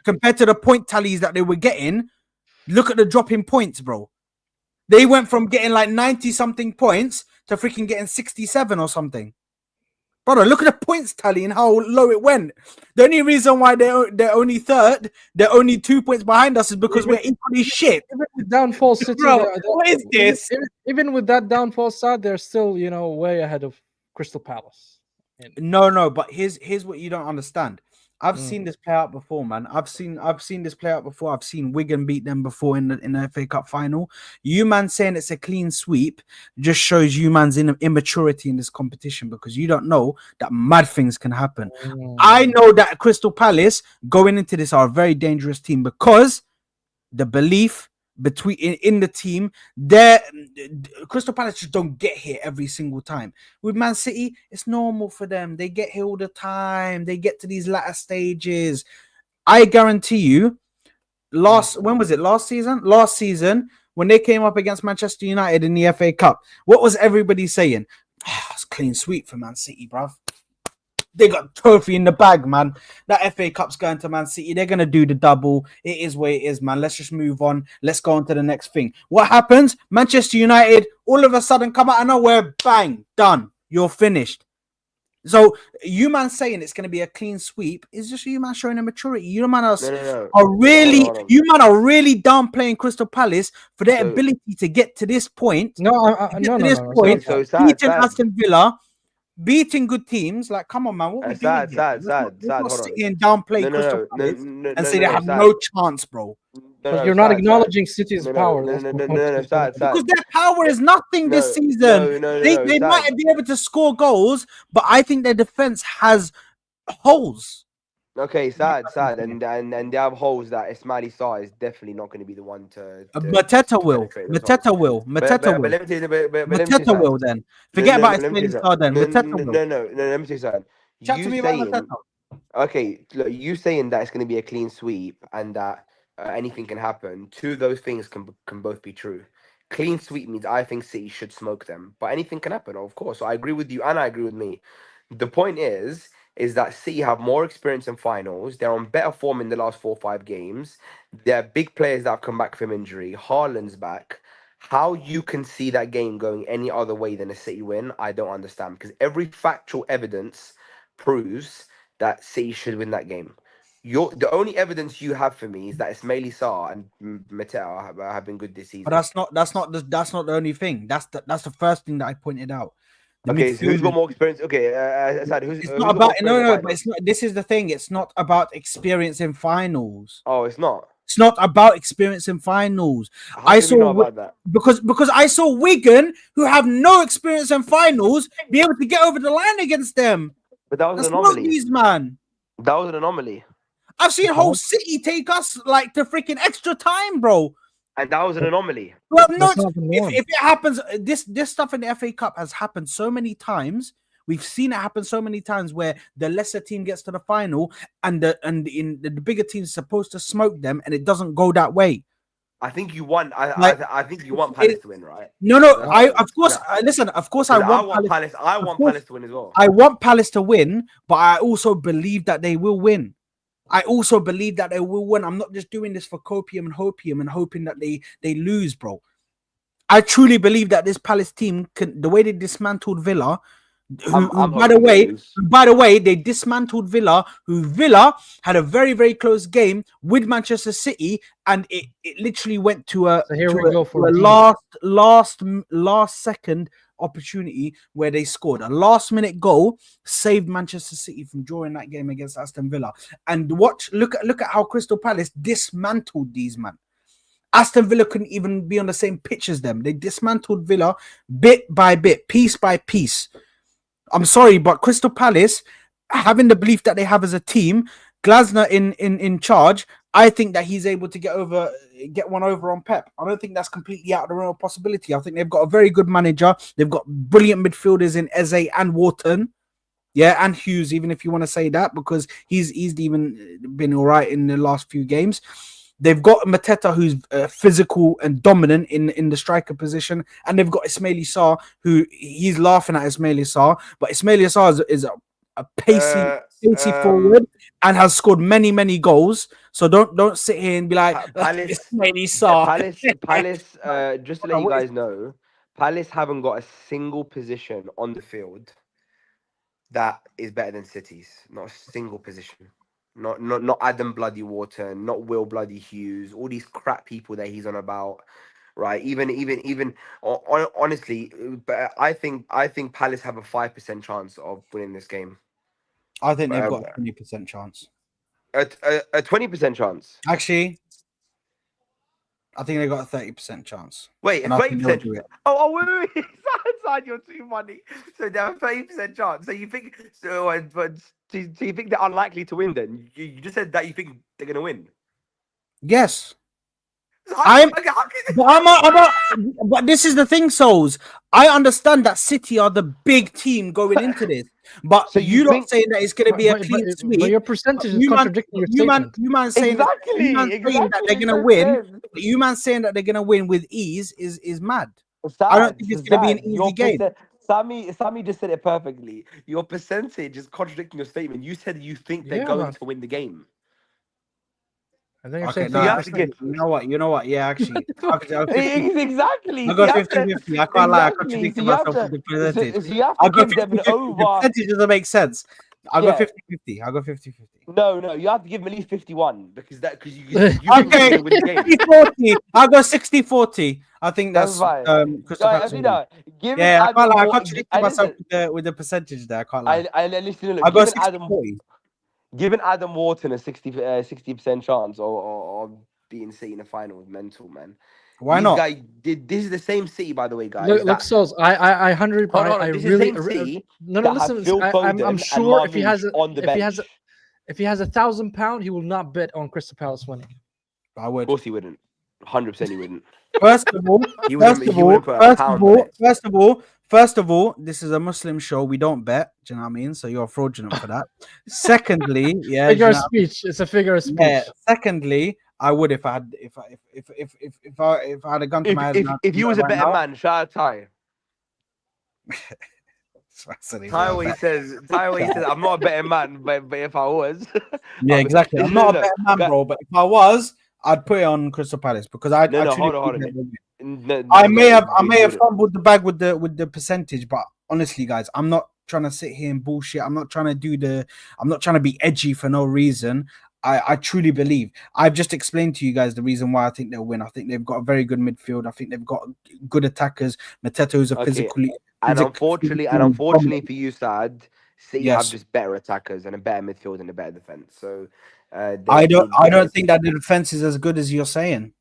compared to the point tallies that they were getting. Look at the drop in points, bro. They went from getting like 90 something points to freaking getting 67 or something. Brother, look at the points tally and how low it went. The only reason why they're only third, they're only 2 points behind us, is because we're equally shit. Even with downfall City, Bro, what is this? Even with that downfall side, they're still, way ahead of Crystal Palace. No, but here's what you don't understand. I've seen this play out before, man. I've seen this play out before. I've seen Wigan beat them before in the FA Cup final. You man saying it's a clean sweep just shows you man's immaturity in this competition, because you don't know that mad things can happen. I know that Crystal Palace going into this are a very dangerous team, because the belief between in the team. They're Crystal Palace just don't get here every single time. With Man City, it's normal for them. They get here all the time. They get to these latter stages. I guarantee you, when was it? Last season? Last season, when they came up against Manchester United in the FA Cup, what was everybody saying? It's clean sweep for Man City, bruv. They got trophy in the bag, man. That FA Cup's going to Man City. They're going to do the double. It is what it is, man. Let's just move on. Let's go on to the next thing. What happens? Manchester United all of a sudden come out of nowhere. Bang. Done. You're finished. So you man saying it's going to be a clean sweep is just you man showing a maturity. You man are really Hold on. you man are really downplaying Crystal Palace for their ability to get to this point. Beating Aston Villa, beating good teams. Like, come on, man, what we doing here? Let's not sit here and downplay Crystal Palace and say they have no chance, bro. But you're not acknowledging City's power. Because their power is nothing this season. They might be able to score goals, but I think their defense has holes. Okay, sad, and they have holes that Ismaili Sarr is definitely not going to be the one to Mateta will. Mateta will then. Forget about Ismaili Sarr then. Mateta will. No, let me say something. Chat to me about Mateta. Okay, look, you saying that it's going to be a clean sweep and that anything can happen. Two of those things can both be true. Clean sweep means I think City should smoke them, but anything can happen, of course. So I agree with you and I agree with me. The point is that City have more experience in finals. They're on better form in the last 4 or 5 games. They're big players that have come back from injury. Haaland's back. How you can see that game going any other way than a City win, I don't understand. Because every factual evidence proves that City should win that game. The only evidence you have for me is that Ismaili Sarr and Mateta have been good this season. But that's not the only thing. That's the first thing that I pointed out. Okay, so who's got more experience? Okay, it's not about but it's not. This is the thing. It's not about experience in finals. Oh, it's not. It's not about experience in finals. How do you know about that? Because I saw Wigan, who have no experience in finals, be able to get over the line against them. But that was an anomaly. Not these, man. That was an anomaly. I've seen whole City take us like to freaking extra time, bro. And that was an anomaly. Well, no, if it happens, this stuff in the FA Cup has happened so many times. We've seen it happen so many times where the lesser team gets to the final and the bigger team is supposed to smoke them, and it doesn't go that way. I think you want. I think you want Palace to win, right? No. Of course. Listen. Of course, I want Palace. I want Palace to win as well. I want Palace to win, but I also believe that they will win. I'm not just doing this for copium and hopium and hoping that they lose, bro. I truly believe that this Palace team can. The way they dismantled Villa. By the way, they dismantled Villa, who Villa had a very, very close game with Manchester City, and it literally went to a last second opportunity where they scored a last minute goal, saved Manchester City from drawing that game against Aston Villa. And look at how Crystal Palace dismantled these man. Aston Villa couldn't even be on the same pitch as them. They dismantled Villa bit by bit, piece by piece. I'm sorry, but Crystal Palace, having the belief that they have as a team, Glasner in charge, I think that he's able to get one over on Pep. I don't think that's completely out of the realm of possibility. I think they've got a very good manager. They've got brilliant midfielders in Eze and Wharton. Yeah, and Hughes, even if you want to say that, because he's even been all right in the last few games. They've got Mateta, who's physical and dominant in the striker position. And they've got Ismaili Sarr, who he's laughing at Ismaili Sarr. But Ismaili Sarr is a pacey forward and has scored many, many goals. So don't sit here and be like, Ismaili Sarr. Palace, just to let you guys know, Palace haven't got a single position on the field that is better than City's. Not a single position. Not Adam Bloody Wharton, not Will Bloody Hughes, all these crap people that he's on about, right? Even honestly, but I think Palace have a 5% chance of winning this game. I think they've got a 20% chance. A 20% chance. Actually, I think they got a 30% chance. Wait, 30%? Oh, wait. Side, you're too funny. So they have a 30% chance. So you think do you think they're unlikely to win then? You just said that you think they're going to win. Yes. I'm- Like, how can but this is the thing, Souls. I understand that City are the big team going into this, but So you you not think- saying that it's going to be a clean But sweep. your percentage is You man, contradicting your statement. you man saying that, you man saying that they're going to win. You man saying that they're going to win with ease is mad. I don't think it's going to be an easy game. Sammy just said it perfectly. Your percentage is contradicting your statement. You said you think they're Yeah, going man. to win the game. I think you're Okay, saying no, you have to actually, get- you know what? Yeah, actually, I'll 50, Exactly. I So go you have 50, to- 50. I can't lie. I exactly. contradicted So you have myself to- with the percentage. So you have I'll to go give them 50, an 50. The over. percentage doesn't make sense. I'll go Yeah. 50, 50. I'll go 50, 50. No, you have to give them at least 51 because you think Okay, they're gonna win the game. 60, 40. I'll go 60, 40. I think That's that's fine. Crystal I Palace. mean, given Yeah, I can't lie. I Adam, contradicted myself with the percentage there. I can't lie. I listen. Look, I'll go given 60, Adam, 40. giving Adam Wharton a 60% chance or being City in the final is mental, man. Why These not? guys did. This is the same City, by the way, guys. Look, that- Souls. I hundred. Hold on, I this really. is the same City No, that have listen. Phil I'm Foden and sure if he has Marmoush on the bench. if he has £1,000, he will not bet on Crystal Palace winning. I Of would. course, he wouldn't. 100% he wouldn't. First of all, He wouldn't put a pound on it. first of all, this is a Muslim show. We don't bet. Do you know what I mean? So you're fraudulent for that. Secondly, yeah, Figure you of know, speech. It's a figure of speech. yeah. Secondly, I would if I had if I had a gun to my head. If you was a right better now, man, shout out Ty. Ty, what he says. I'm not a better man, but if I was, Yeah, exactly. I'm not a better man, Guy- bro. But if I was, I'd put it on Crystal Palace because I No, truly hold on. believe that they win. No, I no, may have you wouldn't. fumbled the bag with the percentage, but honestly, guys, I'm not trying to sit here and bullshit. I'm not trying to be edgy for no reason. I truly believe. I've just explained to you guys the reason why I think they'll win. I think they've got a very good midfield. I think they've got good attackers. Mateto's a Okay, physically And unfortunately for you, Sad, City have Yes. just better attackers and a better midfield and a better defense. So I don't think that the defense is as good as you're saying.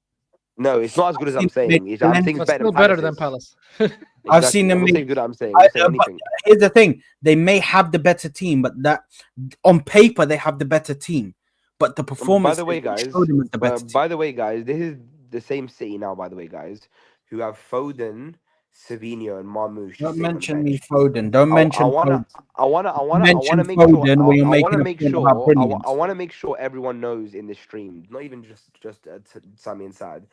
No, it's not as good as I'm I've seen saying. them I'm make saying But it's still better better than Palace's. Palace. I've seen them I'm not make- saying good. I'm saying. I'm not saying but anything. here's the thing: they may have the better team, but that on paper they have the better team. But the performance, By the way, guys. By the way, guys, this is the same City now. By the way, guys, who have Foden, Savinho, and Marmoush. Don't sitting on the mention bench. me, Foden. Don't mention Foden. I wanna Mention make sure. Foden when you're I wanna making a make point about sure. brilliance. I wanna make sure everyone knows in the stream, not even just Sammy and Sad.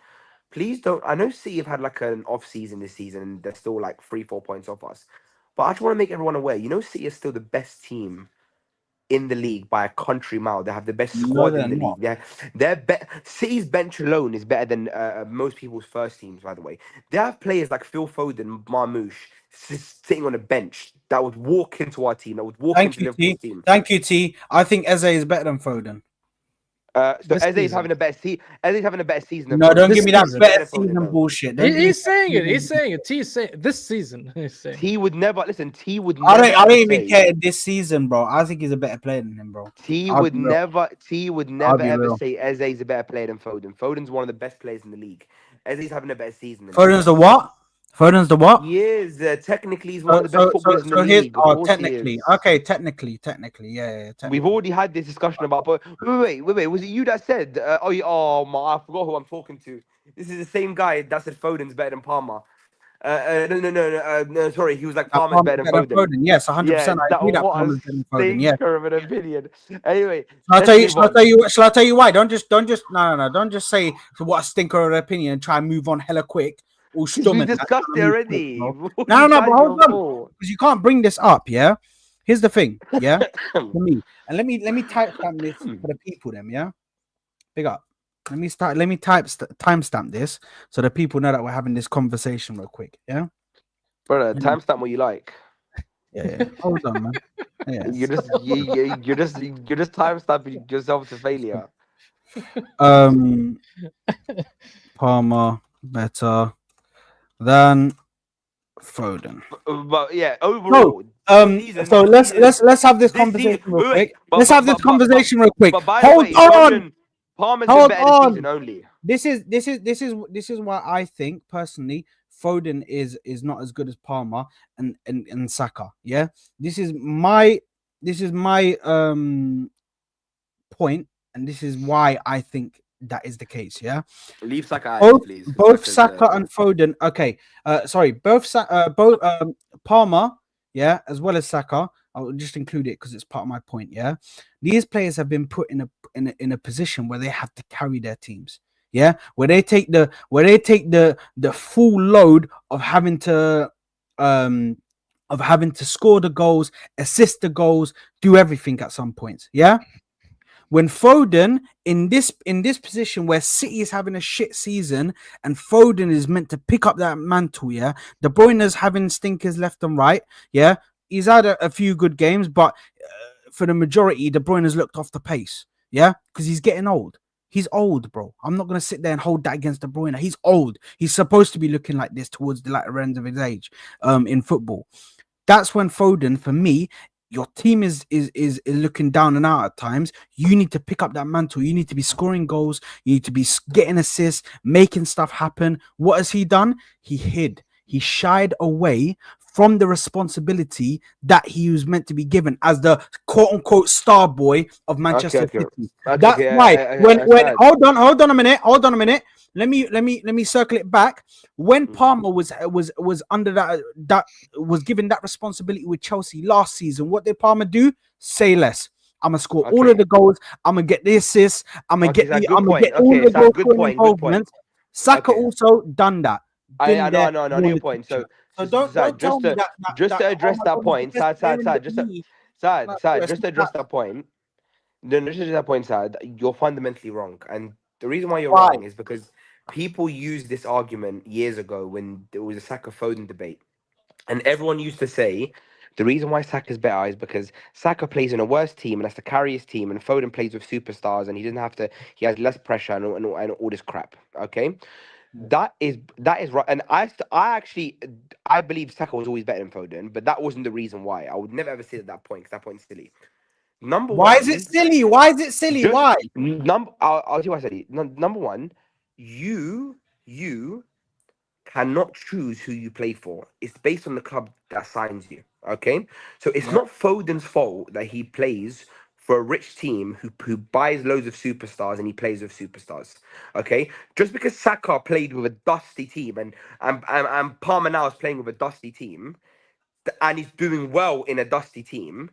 Please don't. I know City have had like an off season this season, and they're still like 3-4 points off us. But I just want to make everyone aware. You know, City is still the best team in the league by a country mile. They have the best No, squad they're in the not. league. City's bench alone is better than most people's first teams. By the way, they have players like Phil Foden, Marmoush sitting on a bench that would walk into our team. That would walk Thank into you, Liverpool's T. team. Thank you, T. I think Eze is better than Foden. So This Eze is season. having a better season. Eze is having a better season. Than No, Foden. don't This give me that season. better Better than Foden, season no. bullshit. Don't give me He's that saying it. season He's saying it. He's saying this season. He's saying. T would never listen. T would. I Never don't even say- care this season, bro. I think he's a better player than him, bro. T I'll would be real. never be ever real. say Eze is a better player than Foden. Foden's one of the best players in the league. Eze's having a better season than him. Foden's the what? Foden's the what? He is. Technically, he's one of the best footballers in the here's league. Of course he technically. is. Okay, technically, yeah. We've already had this discussion about. But wait. Was it you that said? Oh my! I forgot who I'm talking to. This is the same guy that said Foden's better than Palmer. No. Sorry, he was like Palmer's better than Foden. Yes, 100%. I agree that what Palmer's a better than Foden. Yeah. stinker of an opinion. Anyway, Shall I let's move on. shall I tell you why? Don't just no. Don't just say what a stinker of an opinion and try and move on hella quick. All We stomach. discussed it already. No, but hold on. Because you can't bring this up, yeah. Here's the thing, yeah. For me, and let me timestamp this for the people, them, yeah. Big up. Let me timestamp this so the people know that we're having this conversation real quick, yeah. Brother, timestamp what you like. Yeah. Hold on, man. Yeah. You're just timestamping yourself to failure. Palmer better than Foden. But yeah, overall. So let's have this conversation real quick. Let's have this conversation real quick. But by the Hold way, on. Palmer's Hold been better on. this season only. This is why I think personally Foden is not as good as Palmer and Saka. Yeah, this is my point, and this is why I think that is the case. Yeah. Leave Saka out of Both it, please. both Saka's, Saka and Foden. Okay. Sorry. Both Palmer. Yeah, as well as Saka. I'll just include it because it's part of my point. Yeah, these players have been put in a position where they have to carry their teams. Yeah, where they take the full load of having to score the goals, assist the goals, do everything at some points. Yeah. When Foden in this position where City is having a shit season and Foden is meant to pick up that mantle, yeah. De Bruyne's having stinkers left and right, yeah. He's had a few good games, but for the majority, De Bruyne's looked off the pace, yeah, because he's getting old. He's old, bro. I'm not gonna sit there and hold that against De Bruyne. He's old. He's supposed to be looking like this towards the latter end of his age, in football. That's when Foden, for me, your team is looking down and out at times. You need to pick up that mantle. You need to be scoring goals. You need to be getting assists, making stuff happen. What has he done? He hid. He shied away from the responsibility that he was meant to be given as the quote unquote star boy of Manchester City. That's why when hold on a minute. Let me circle it back. When Palmer was under that was given that responsibility with Chelsea last season, what did Palmer do? Say less. I'm gonna score all of the goals. I'm gonna get the assists. I'm gonna get all the goal scoring involvement. Saka also done that. I know your point. So don't tell me that just to address that point, Sad, just to address that point. No, just to address that point, Sad, you're fundamentally wrong, and the reason why you're wrong is because people used this argument years ago when there was a Saka Foden debate, and everyone used to say the reason why Saka's better is because Saka plays in a worse team and has to carry his team, and Foden plays with superstars and he doesn't have to. He has less pressure and all this crap. Okay. That is right, and I believe Saka was always better than Foden, but that wasn't the reason why. I would never ever say that point because that point's silly. Why is it silly? Why? I'll tell you why I said it. Number one, you cannot choose who you play for. It's based on the club that signs you. Okay, so it's not Foden's fault that he plays for a rich team who buys loads of superstars and he plays with superstars. Okay, just because Saka played with a dusty team and Palmer now is playing with a dusty team, and he's doing well in a dusty team,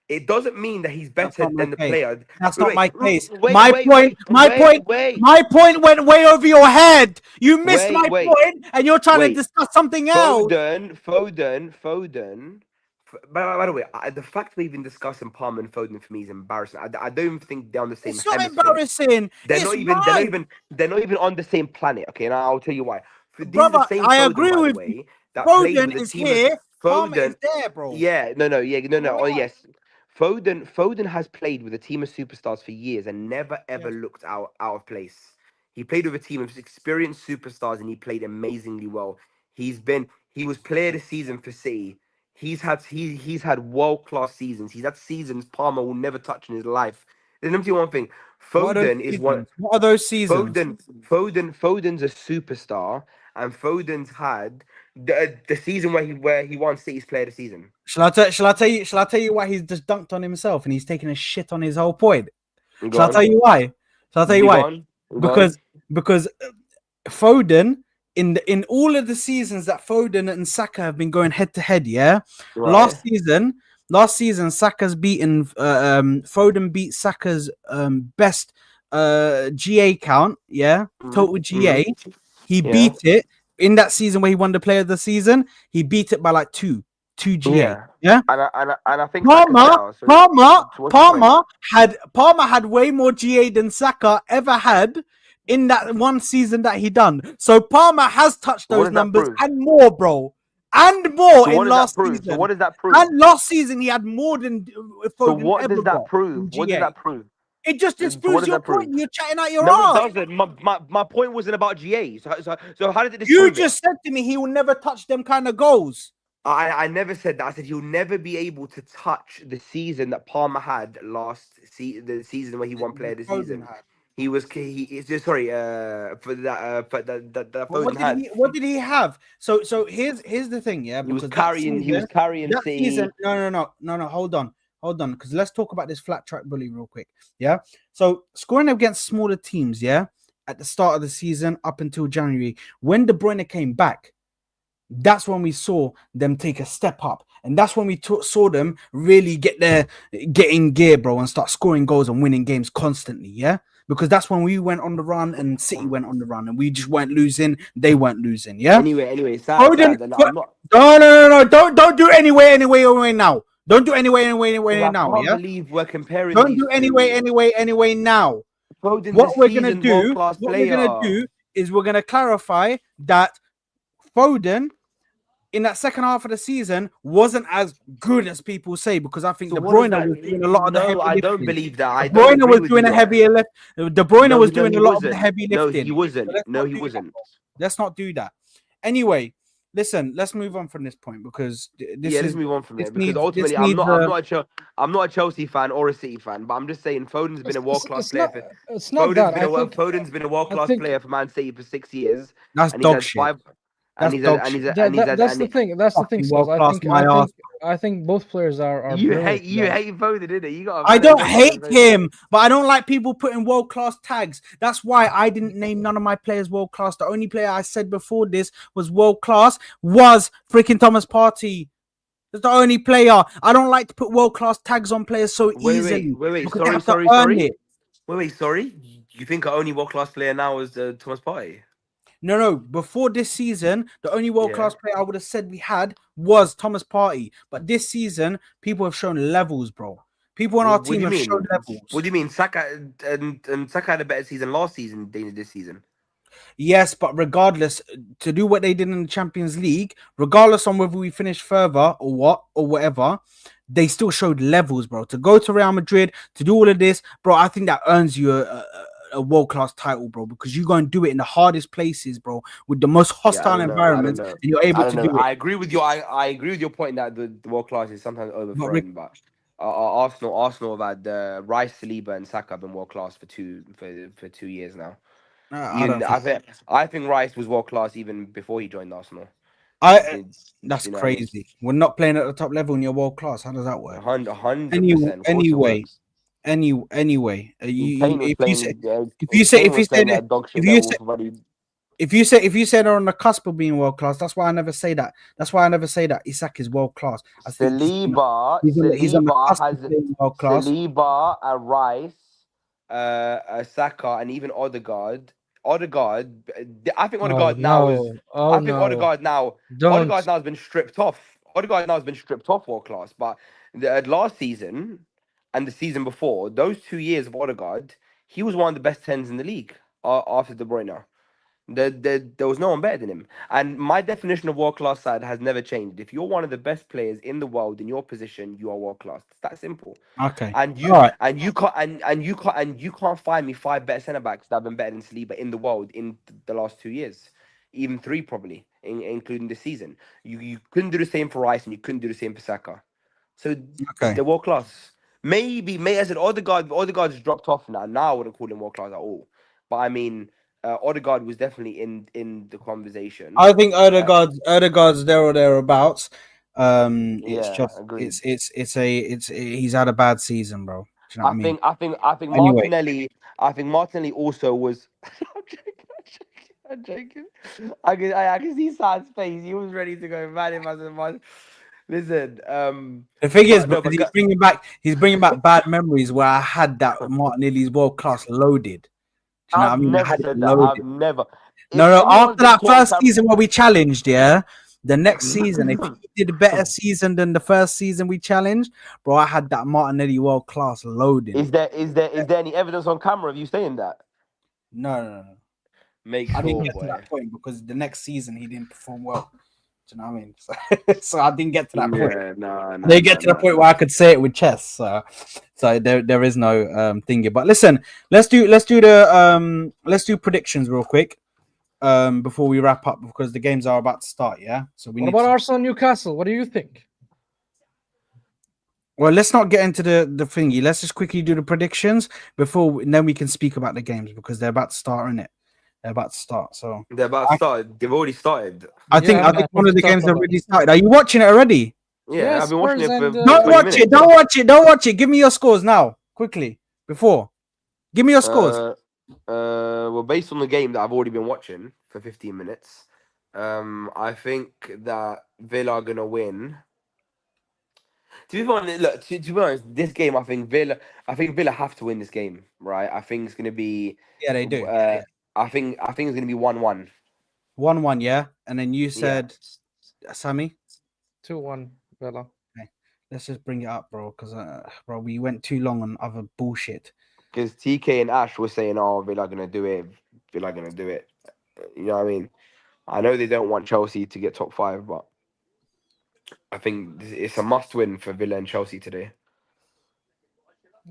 it doesn't mean that he's better than the player. That's not my case. My point went way over your head. You missed my point, and you're trying to discuss something else. Foden. By the way, the fact we've been discussing Palmer and Foden for me is embarrassing. I don't think they're on the same. It's not embarrassing. They're not even on the same planet. Okay, and I'll tell you why. Brother, I agree with you. Foden is here. Palmer is there, bro. Yeah, no. Oh, yes. Foden has played with a team of superstars for years and never ever looked out of place. He played with a team of experienced superstars and he played amazingly well. He was player of the season for City. He's had world-class seasons. He's had seasons Palmer will never touch in his life. Let me tell you one thing. Foden is one. What are those seasons? Foden's a superstar, and Foden's had the season where he won City's player of the season. Shall I tell you why he's just dunked on himself and he's taking a shit on his whole point? Shall I tell you why? Because Foden in all of the seasons that Foden and Saka have been going head to head, yeah. Right. Last season, Saka's beaten. Foden beat Saka's best GA count, yeah, total GA. He beat it in that season where he won the player of the season. He beat it by like two GA. Yeah. And I think Palmer had way more GA than Saka ever had in that one season that he done. So Palmer has touched those numbers and more, bro. And more in last season. So what does that prove? And last season he had more than Foden. So what does that prove? What does that prove? It just disproves your point. You're chatting out your ass. No, it doesn't. My point wasn't about GA. So how did it disprove You just said to me he will never touch them kind of goals. I never said that. I said he'll never be able to touch the season that Palmer had the season where he won player of the season. He was sorry for that Foden had. What did he have? So here's the thing, yeah. He was carrying that City. Season, no. Hold on. hold on, because let's talk about this flat track bully real quick. Yeah. So scoring against smaller teams, yeah, at the start of the season up until January, when De Bruyne came back, that's when we saw them take a step up, and that's when we saw them really get in gear, bro, and start scoring goals and winning games constantly. Yeah, because that's when we went on the run and City went on the run, and we just weren't losing. They weren't losing. Yeah. Anyway, Foden, no, I'm not. no, don't do anyway now. Don't do anyway I now. can't Yeah. believe we're comparing Don't these do two. anyway now. Foden's What a we're gonna seasoned world do, class what we're player. gonna do is we're gonna clarify that Foden in that second half of the season wasn't as good as people say, because I think So De what does Bruyne that? was doing a lot of the No, heavy I don't lifting. believe that. De I don't Bruyne agree was with doing you a there. heavy lift. De Bruyne was doing he a lot of the wasn't. heavy No, lifting. he wasn't. So let's No, not he do that, wasn't. bro. Let's not do that. Anyway, listen, let's move on from this point, because Yeah, let's move on from this there, because needs ultimately, I'm not a Chelsea fan or a City fan, but I'm just saying Foden's been a world class player. It's not that. I think Foden's been a world class player for Man City for 6 years, that's and he's dog had shit. 5. That's dog shit. That's the thing. That's the thing, Sales. World class, my ass. I think both players are You brilliant. hate Foden, didn't you? I don't hate him, but I don't like people putting world class tags. That's why I didn't name none of my players world class. The only player I said before this was world class was freaking Thomas Partey. That's the only player. I don't like to put world class tags on players so easily. Wait. Because they have to earn it. Sorry. You think our only world class player now is Thomas Partey? No. Before this season, the only world class player I would have said we had was Thomas Partey. But this season, people have shown levels, bro. People on our team have shown levels. What do you mean? Saka and Saka had a better season last season than this season. Yes, but regardless, to do what they did in the Champions League, regardless on whether we finish further or whatever, they still showed levels, bro. To go to Real Madrid, to do all of this, bro, I think that earns you a world-class title, bro, because you go and do it in the hardest places, bro, with the most hostile environments, and you're able to do it. I agree with you. I agree with your point that the world class is sometimes overthrown, but Arsenal have had Rice, Saliba, and Saka have been world class for 2 years now. I think Rice was world class even before he joined Arsenal. That's crazy. We're not playing at the top level and you're world class. How does that work? 100%. Anyway, if you say they're on the cusp of being world class, that's why I never say that. That's why I never say that Isak is world class. I think he's on the cusp of being world class. Saliba, Rice, Saka, and even Odegaard. I think Odegaard now has been stripped off. Odegaard now has been stripped off world class. But the last season and the season before, those 2 years of Odegaard, he was one of the best 10s in the league after De Bruyne. There was no one better than him. And my definition of world class side has never changed. If you're one of the best players in the world in your position, you are world class. It's that simple. Okay. And you can't find me 5 better centre backs that have been better than Saliba in the world in the last 2 years, even 3 probably, including this season. You couldn't do the same for Rice, and you couldn't do the same for Saka. So they're world class. Maybe I said Odegaard's dropped off now. Now I wouldn't call him world class at all. But I mean, Odegaard was definitely in the conversation. I think Odegaard's there or thereabouts. He's had a bad season, bro. Do you know what I mean? I think Martinelli. I think Martinelli also was. I'm joking. I can see Sad's face. He was ready to go mad in my. Listen, the thing is, because he's bringing back bad memories where I had that Martinelli's world class loaded. Do you know what I mean? Never said that. I've never. No. After that first season where we challenged, the next season, if he did a better season than the first season we challenged, bro, I had that Martinelli world class loaded. Is there any evidence on camera of you saying that? No. I didn't get to that point because the next season he didn't perform well. Do you know what I mean? So I didn't get to that point. No. They get to the point where I could say it with chest. So there is no thingy. But listen, let's do predictions real quick before we wrap up, because the games are about to start. Yeah. So what about Arsenal Newcastle? What do you think? Well, let's not get into the thingy. Let's just quickly do the predictions and then we can speak about the games, because they're about to start, innit? They're about to start. So they're about to start. They've already started. I think one of the games have already started. Are you watching it already? Yeah, I've been watching Spurs it for and Don't 20 watch minutes. it. Don't watch it. Don't watch it. Give me your scores now, quickly. Before, give me your scores. Well, based on the game that I've already been watching for 15 minutes, I think that Villa are gonna win. To be honest, look. To be honest, this game, I think Villa have to win this game, right? I think it's gonna be. Yeah, they do. I think it's gonna be 1-1. 1-1. Yeah, and then you Yeah. said, Sammy. 2-1 Villa. Okay, let's just bring it up, bro. Because bro, we went too long on other bullshit. Because TK and Ash were saying, "Oh, Villa gonna do it. Villa gonna do it." You know what I mean? I know they don't want Chelsea to get top 5, but I think it's a must-win for Villa and Chelsea today.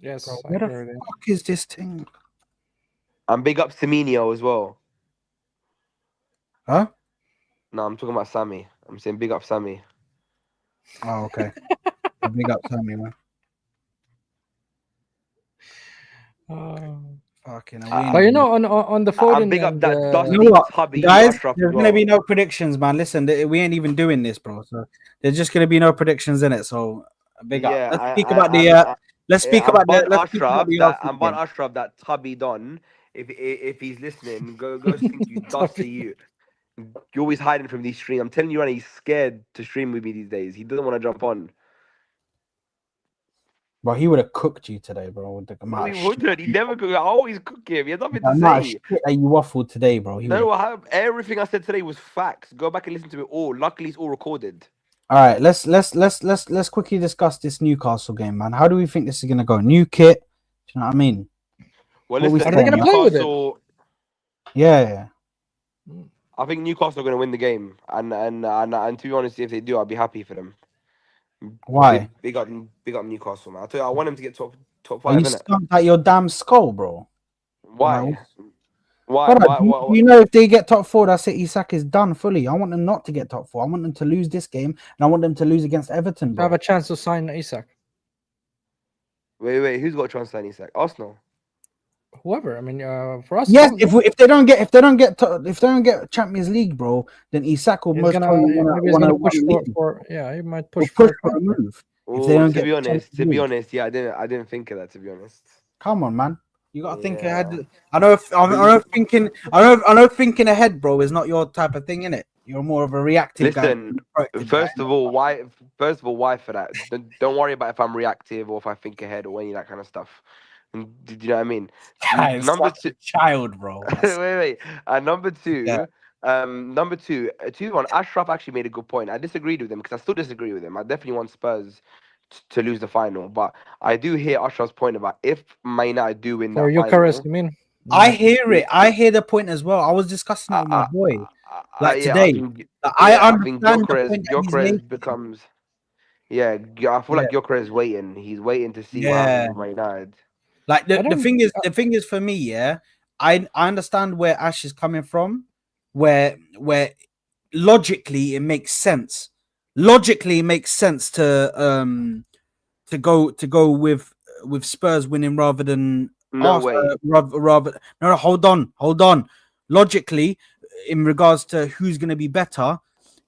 Yes, Bro, I where the agree with you. fuck is this thing? And big up Semenyo as well. Huh? No, I'm talking about Sammy. I'm saying big up Sammy. Oh, okay. Big up Sammy, man. Fucking But you know, on the Foden And big up and that dusty You know what, tubby guys? Ashraf There's as gonna be well. no predictions, man. Listen, we ain't even doing this, bro. So there's just gonna be no predictions in it. So big up. Yeah, Let's speak about the. Let's speak about the. and Let's speak about the Arsenal game. Ashraf, that tubby Don. If he's listening, go sink you, dusty you. You're always hiding from these streams. I'm telling you, and he's scared to stream with me these days. He doesn't want to jump on. Bro, he would have cooked you today, bro. With the No, amount he of wouldn't. He never could. I always cook him. He has nothing the to amount of say. shit that you waffled today, bro. No, everything I said today was facts. Go back and listen to it all. Luckily, it's all recorded. All right, let's quickly discuss this Newcastle game, man. How do we think this is gonna go? New kit, do you know what I mean? Well, What we listen, Are they gonna play with it? Newcastle. Yeah. I think Newcastle are going to win the game, and to be honest, if they do, I'll be happy for them. Why? Big up Newcastle, man. I tell you, I want them to get top Are 5, you innit? skunked at your damn skull, bro? Why? Brother, do you know if they get top 4, that's it. Isak is done fully. I want them not to get top 4. I want them to lose this game, and I want them to lose against Everton, bro. have a chance to sign Isak. Wait, who's got a chance to sign Isak? Arsenal. Whoever, I mean, for us. Yes, if they don't get Champions League, bro, then Isak will he's most gonna, probably maybe he's gonna want push to leave. for yeah, he might Will push push for for a move. If Oh, they don't to get be honest, Champions League. yeah, I didn't think of that. To be honest, Come on, man. You gotta think Yeah. ahead. I know thinking ahead, bro, is not your type of thing, innit? You're more of a reactive listen. guy. First of all, why for that? Don't worry about if I'm reactive or if I think ahead or any of that kind of stuff. Do you know what I mean? Guys, Number such a child, bro. wait. Number two. Yeah. Number two. 2-1. Ashraf actually made a good point. I disagreed with him because I still disagree with him. I definitely want Spurs to lose the final, but I do hear Ashraf's point about if Man United do win for that Eucharist, final. you mean? I hear it. I hear the point as well. I was discussing it with my boy. Like today. I understand the point that he's making. becomes. Yeah, I feel like Gyökeres is waiting. He's waiting to see what happens with Man United. Like the thing is for me, yeah, I understand where Ash is coming from, where logically it makes sense. Logically, it makes sense to go with Spurs winning rather than No way. rather no, hold on. Logically, in regards to who's going to be better,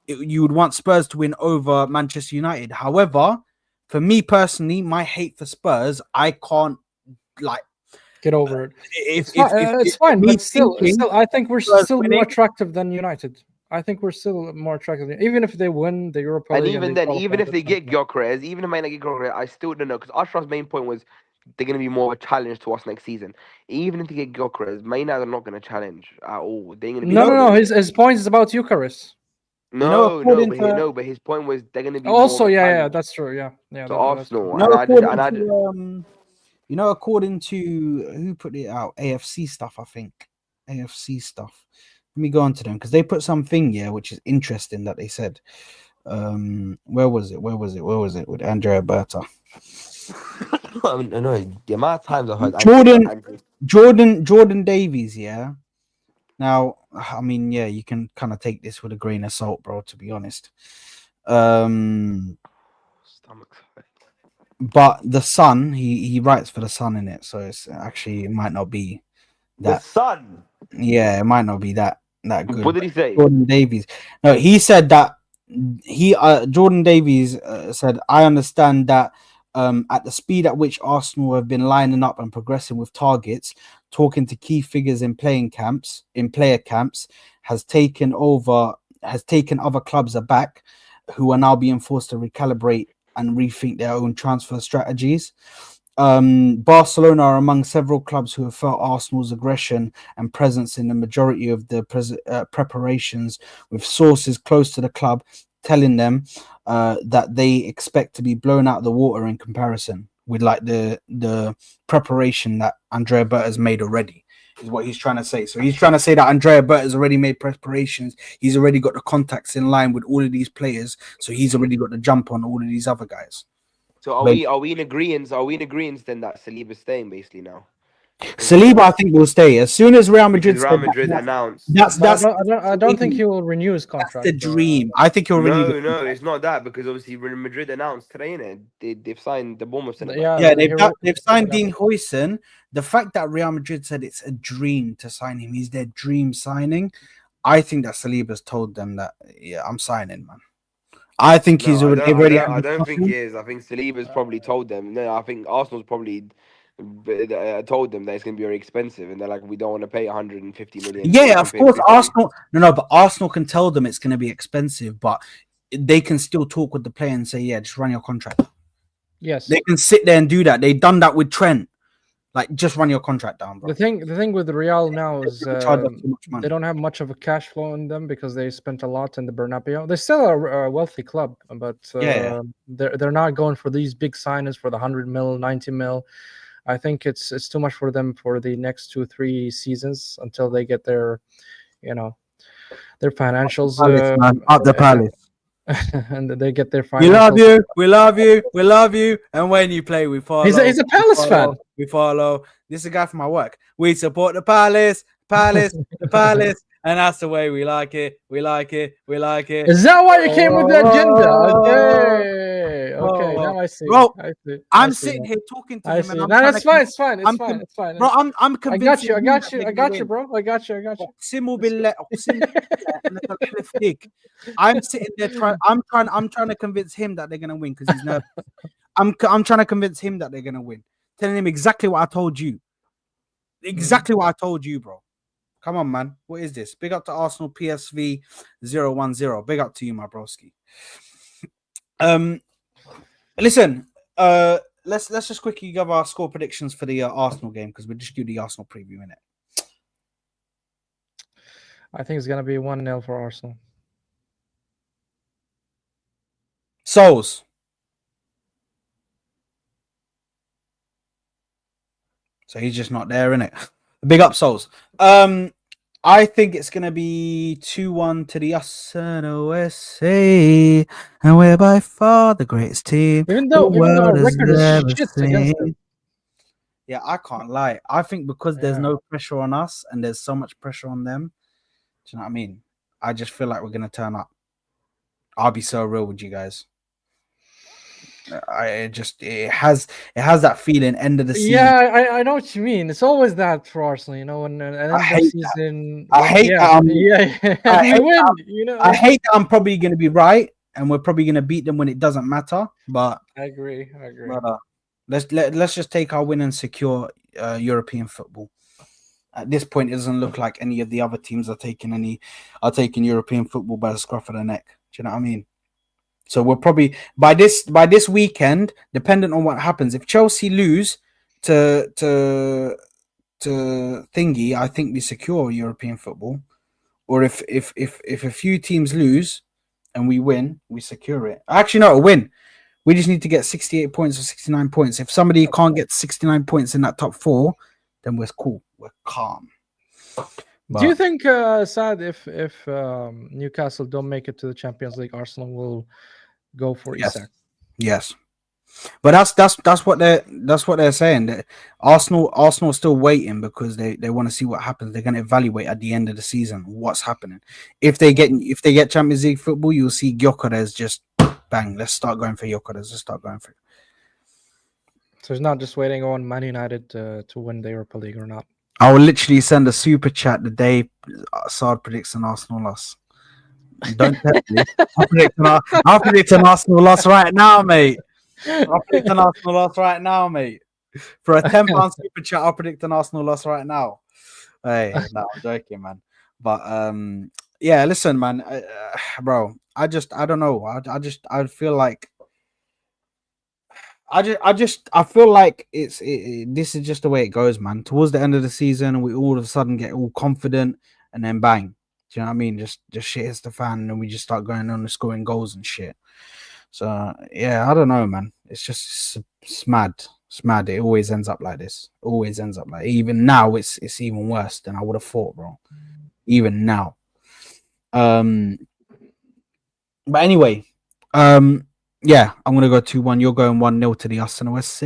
you would want Spurs to win over Manchester United. However, for me personally, my hate for Spurs, I can't like Get over it. It's fine, but still, I think we're Spurs still winning. more attractive than United. I think we're still more attractive, even if they win the Europa And League. even they then, even if qualify they for get Champions Gyökeres, even if Man United get Gyökeres, I still don't know because Ashraf's main point was they're going to be more of a challenge to us next season. Even if they get Gyökeres, Man United are not going to challenge at all. They're going to be No. His point is about Eucharist. No, but his point was they're going to be Also, more of a yeah, challenge that's true. Yeah. to That's Arsenal. true. According to who put it out, AFC stuff, I think. AFC stuff. Let me go on to them because they put something which is interesting that they said. Where was it with Andrea Berta? No, the amount of times I heard Jordan Davies, yeah. Now, I mean, yeah, you can kind of take this with a grain of salt, bro, to be honest. But the Sun, he writes for the Sun in it, so it's actually it might not be that. The Sun. Yeah, it might not be that good. What did he say? Jordan Davies. No, he said that Jordan Davies said, I understand that at the speed at which Arsenal have been lining up and progressing with targets, talking to key figures in player camps, has taken other clubs aback, who are now being forced to recalibrate and rethink their own transfer strategies. Barcelona are among several clubs who have felt Arsenal's aggression and presence in the majority of the preparations, with sources close to the club telling them that they expect to be blown out of the water in comparison with like the preparation that Andrea Berta's made already, is what he's trying to say. So he's trying to say that Andrea Berta's already made preparations. He's already got the contacts in line with all of these players. So he's already got the jump on all of these other guys. So are we in agreement? Are we in agreement then that Saliba's staying basically now? Saliba, I think, will stay as soon as Real Madrid. Real Madrid announced. I don't think he will renew his contract. That's the dream. I think he'll renew. No, it's not that, because obviously Real Madrid announced today, innit? They've signed the Bournemouth centre back. Yeah, they've signed Dean Huijsen. The fact that Real Madrid said it's a dream to sign him, he's their dream signing. I think that Saliba's told them that, yeah, I'm signing, man. I think he's already. I don't think he is. I think Saliba's probably told them. No, I think Arsenal's probably told them that it's going to be very expensive, and they're like, we don't want to pay 150 million. Yeah, of course, Arsenal. No, but Arsenal can tell them it's going to be expensive, but they can still talk with the player and say, yeah, just run your contract. Yes, they can sit there and do that. They've done that with Trent. Like, just run your contract down, bro. The thing with Real now is they don't have much of a cash flow in them because they spent a lot in the Bernabeu. They're still a wealthy club, but they're not going for these big signings for the 100 mil, 90 mil. I think it's too much for them for the next 2-3 seasons until they get their financials up the palace. And they get their financials. We love you. And when you play, we follow. He's a Palace fan. We follow. This is a guy from my work. We support the Palace, the Palace. And that's the way we like it. We like it. Is that why you came with the agenda? Okay. Now I see. Bro, I'm sitting here talking to him. No, that's fine. It's fine. Bro, I'm convinced. I got you, bro. I got you. I'm sitting there I'm trying to convince him that they're gonna win because he's nervous. I'm trying to convince him that they're gonna win. Telling him exactly what I told you. Exactly what I told you, bro. Come on, man. What is this? Big up to Arsenal PSV 010. Big up to you, my broski. Listen, let's just quickly give our score predictions for the Arsenal game because we'll just do the Arsenal preview in it. I think it's gonna be 1-0 for Arsenal. Souls. So he's just not there, innit? Big up, Souls. I think it's going to be 2-1 to the USA, and we're by far the greatest team. Even though our record is shit against them. Yeah, I can't lie. I think because there's no pressure on us and there's so much pressure on them, do you know what I mean? I just feel like we're going to turn up. I'll be so real with you guys. It has that feeling end of the season. Yeah, I know what you mean. It's always that for Arsenal, when end of the season. I hate that. We win. I hate that I'm probably going to be right, and we're probably going to beat them when it doesn't matter. But I agree. But, let's just take our win and secure European football. At this point, it doesn't look like any of the other teams are taking European football by the scruff of the neck. Do you know what I mean? So we're probably by this weekend, dependent on what happens. If Chelsea lose to thingy, I think we secure European football. Or if a few teams lose and we win, we secure it. Actually, no, a win. We just need to get 68 points or 69 points. If somebody can't get 69 points in that top 4, then we're cool. We're calm. But do you think, Saad, if Newcastle don't make it to the Champions League, Arsenal will go for Isak? Yes. But that's what they're saying. That Arsenal are still waiting because they want to see what happens. They're going to evaluate at the end of the season what's happening. If they get Champions League football, you'll see Gyökeres just bang. Let's start going for Gyökeres. Let's start going for it. So it's not just waiting on Man United to win the Europa League or not. I will literally send a super chat the day Saad predicts an Arsenal loss. Don't tempt me. I'll predict an Arsenal loss right now, mate. I'll predict an Arsenal loss right now, mate. For a £10 super chat, I'll predict an Arsenal loss right now. Hey, no, I'm joking, man. But yeah, listen, man, bro. I don't know. I feel like I feel like this is just the way it goes, man. Towards the end of the season, we all of a sudden get all confident, and then bang. Do you know what I mean? Just shit hits the fan, and then we just start going on and scoring goals and shit. So yeah, I don't know, man. It's mad. It's mad. It always ends up like this. Always ends up like. Even now, it's even worse than I would have thought, bro. Even now. But anyway, yeah, I'm gonna go 2-1. You're going 1-0 to the Arsenal SC.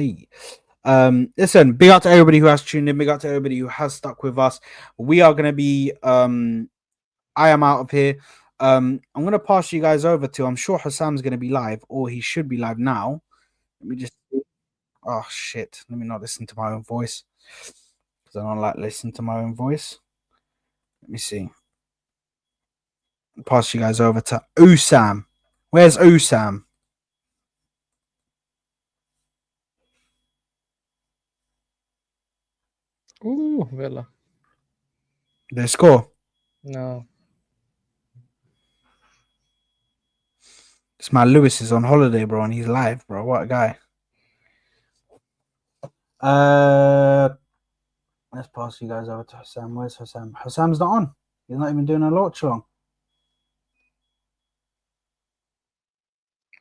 Listen, big up to everybody who has tuned in, big up to everybody who has stuck with us. We are gonna be I am out of here. I'm gonna pass you guys over to, I'm sure Hassam's gonna be live, or he should be live now. Let me just oh shit. Let me not listen to my own voice. Because I don't like listening to my own voice. Let me see. Pass you guys over to Usam. Where's Usam? Ooh, Villa. They score. No. This man Lewis is on holiday, bro, and he's live, bro. What a guy. Let's pass you guys over to Hassam. Where's Hassam? Hassam's not on. He's not even doing a watch along.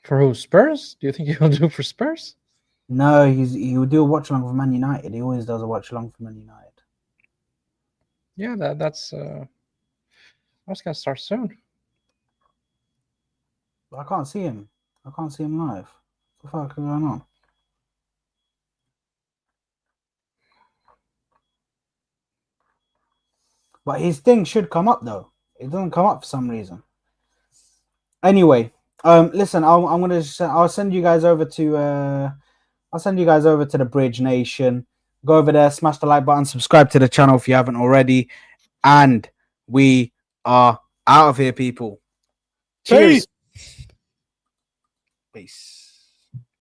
For who? Spurs? Do you think he'll do for Spurs? No, he will do a watch along for Man United. He always does a watch along for Man United. Yeah, that's gonna start soon. I can't see him. I can't see him live. What the fuck is going on? But his thing should come up though. It doesn't come up for some reason. Anyway, listen, I'll send you guys over to the Bridge Nation. Go over there, smash the like button, subscribe to the channel if you haven't already, and we are out of here, people. Cheers. Peace.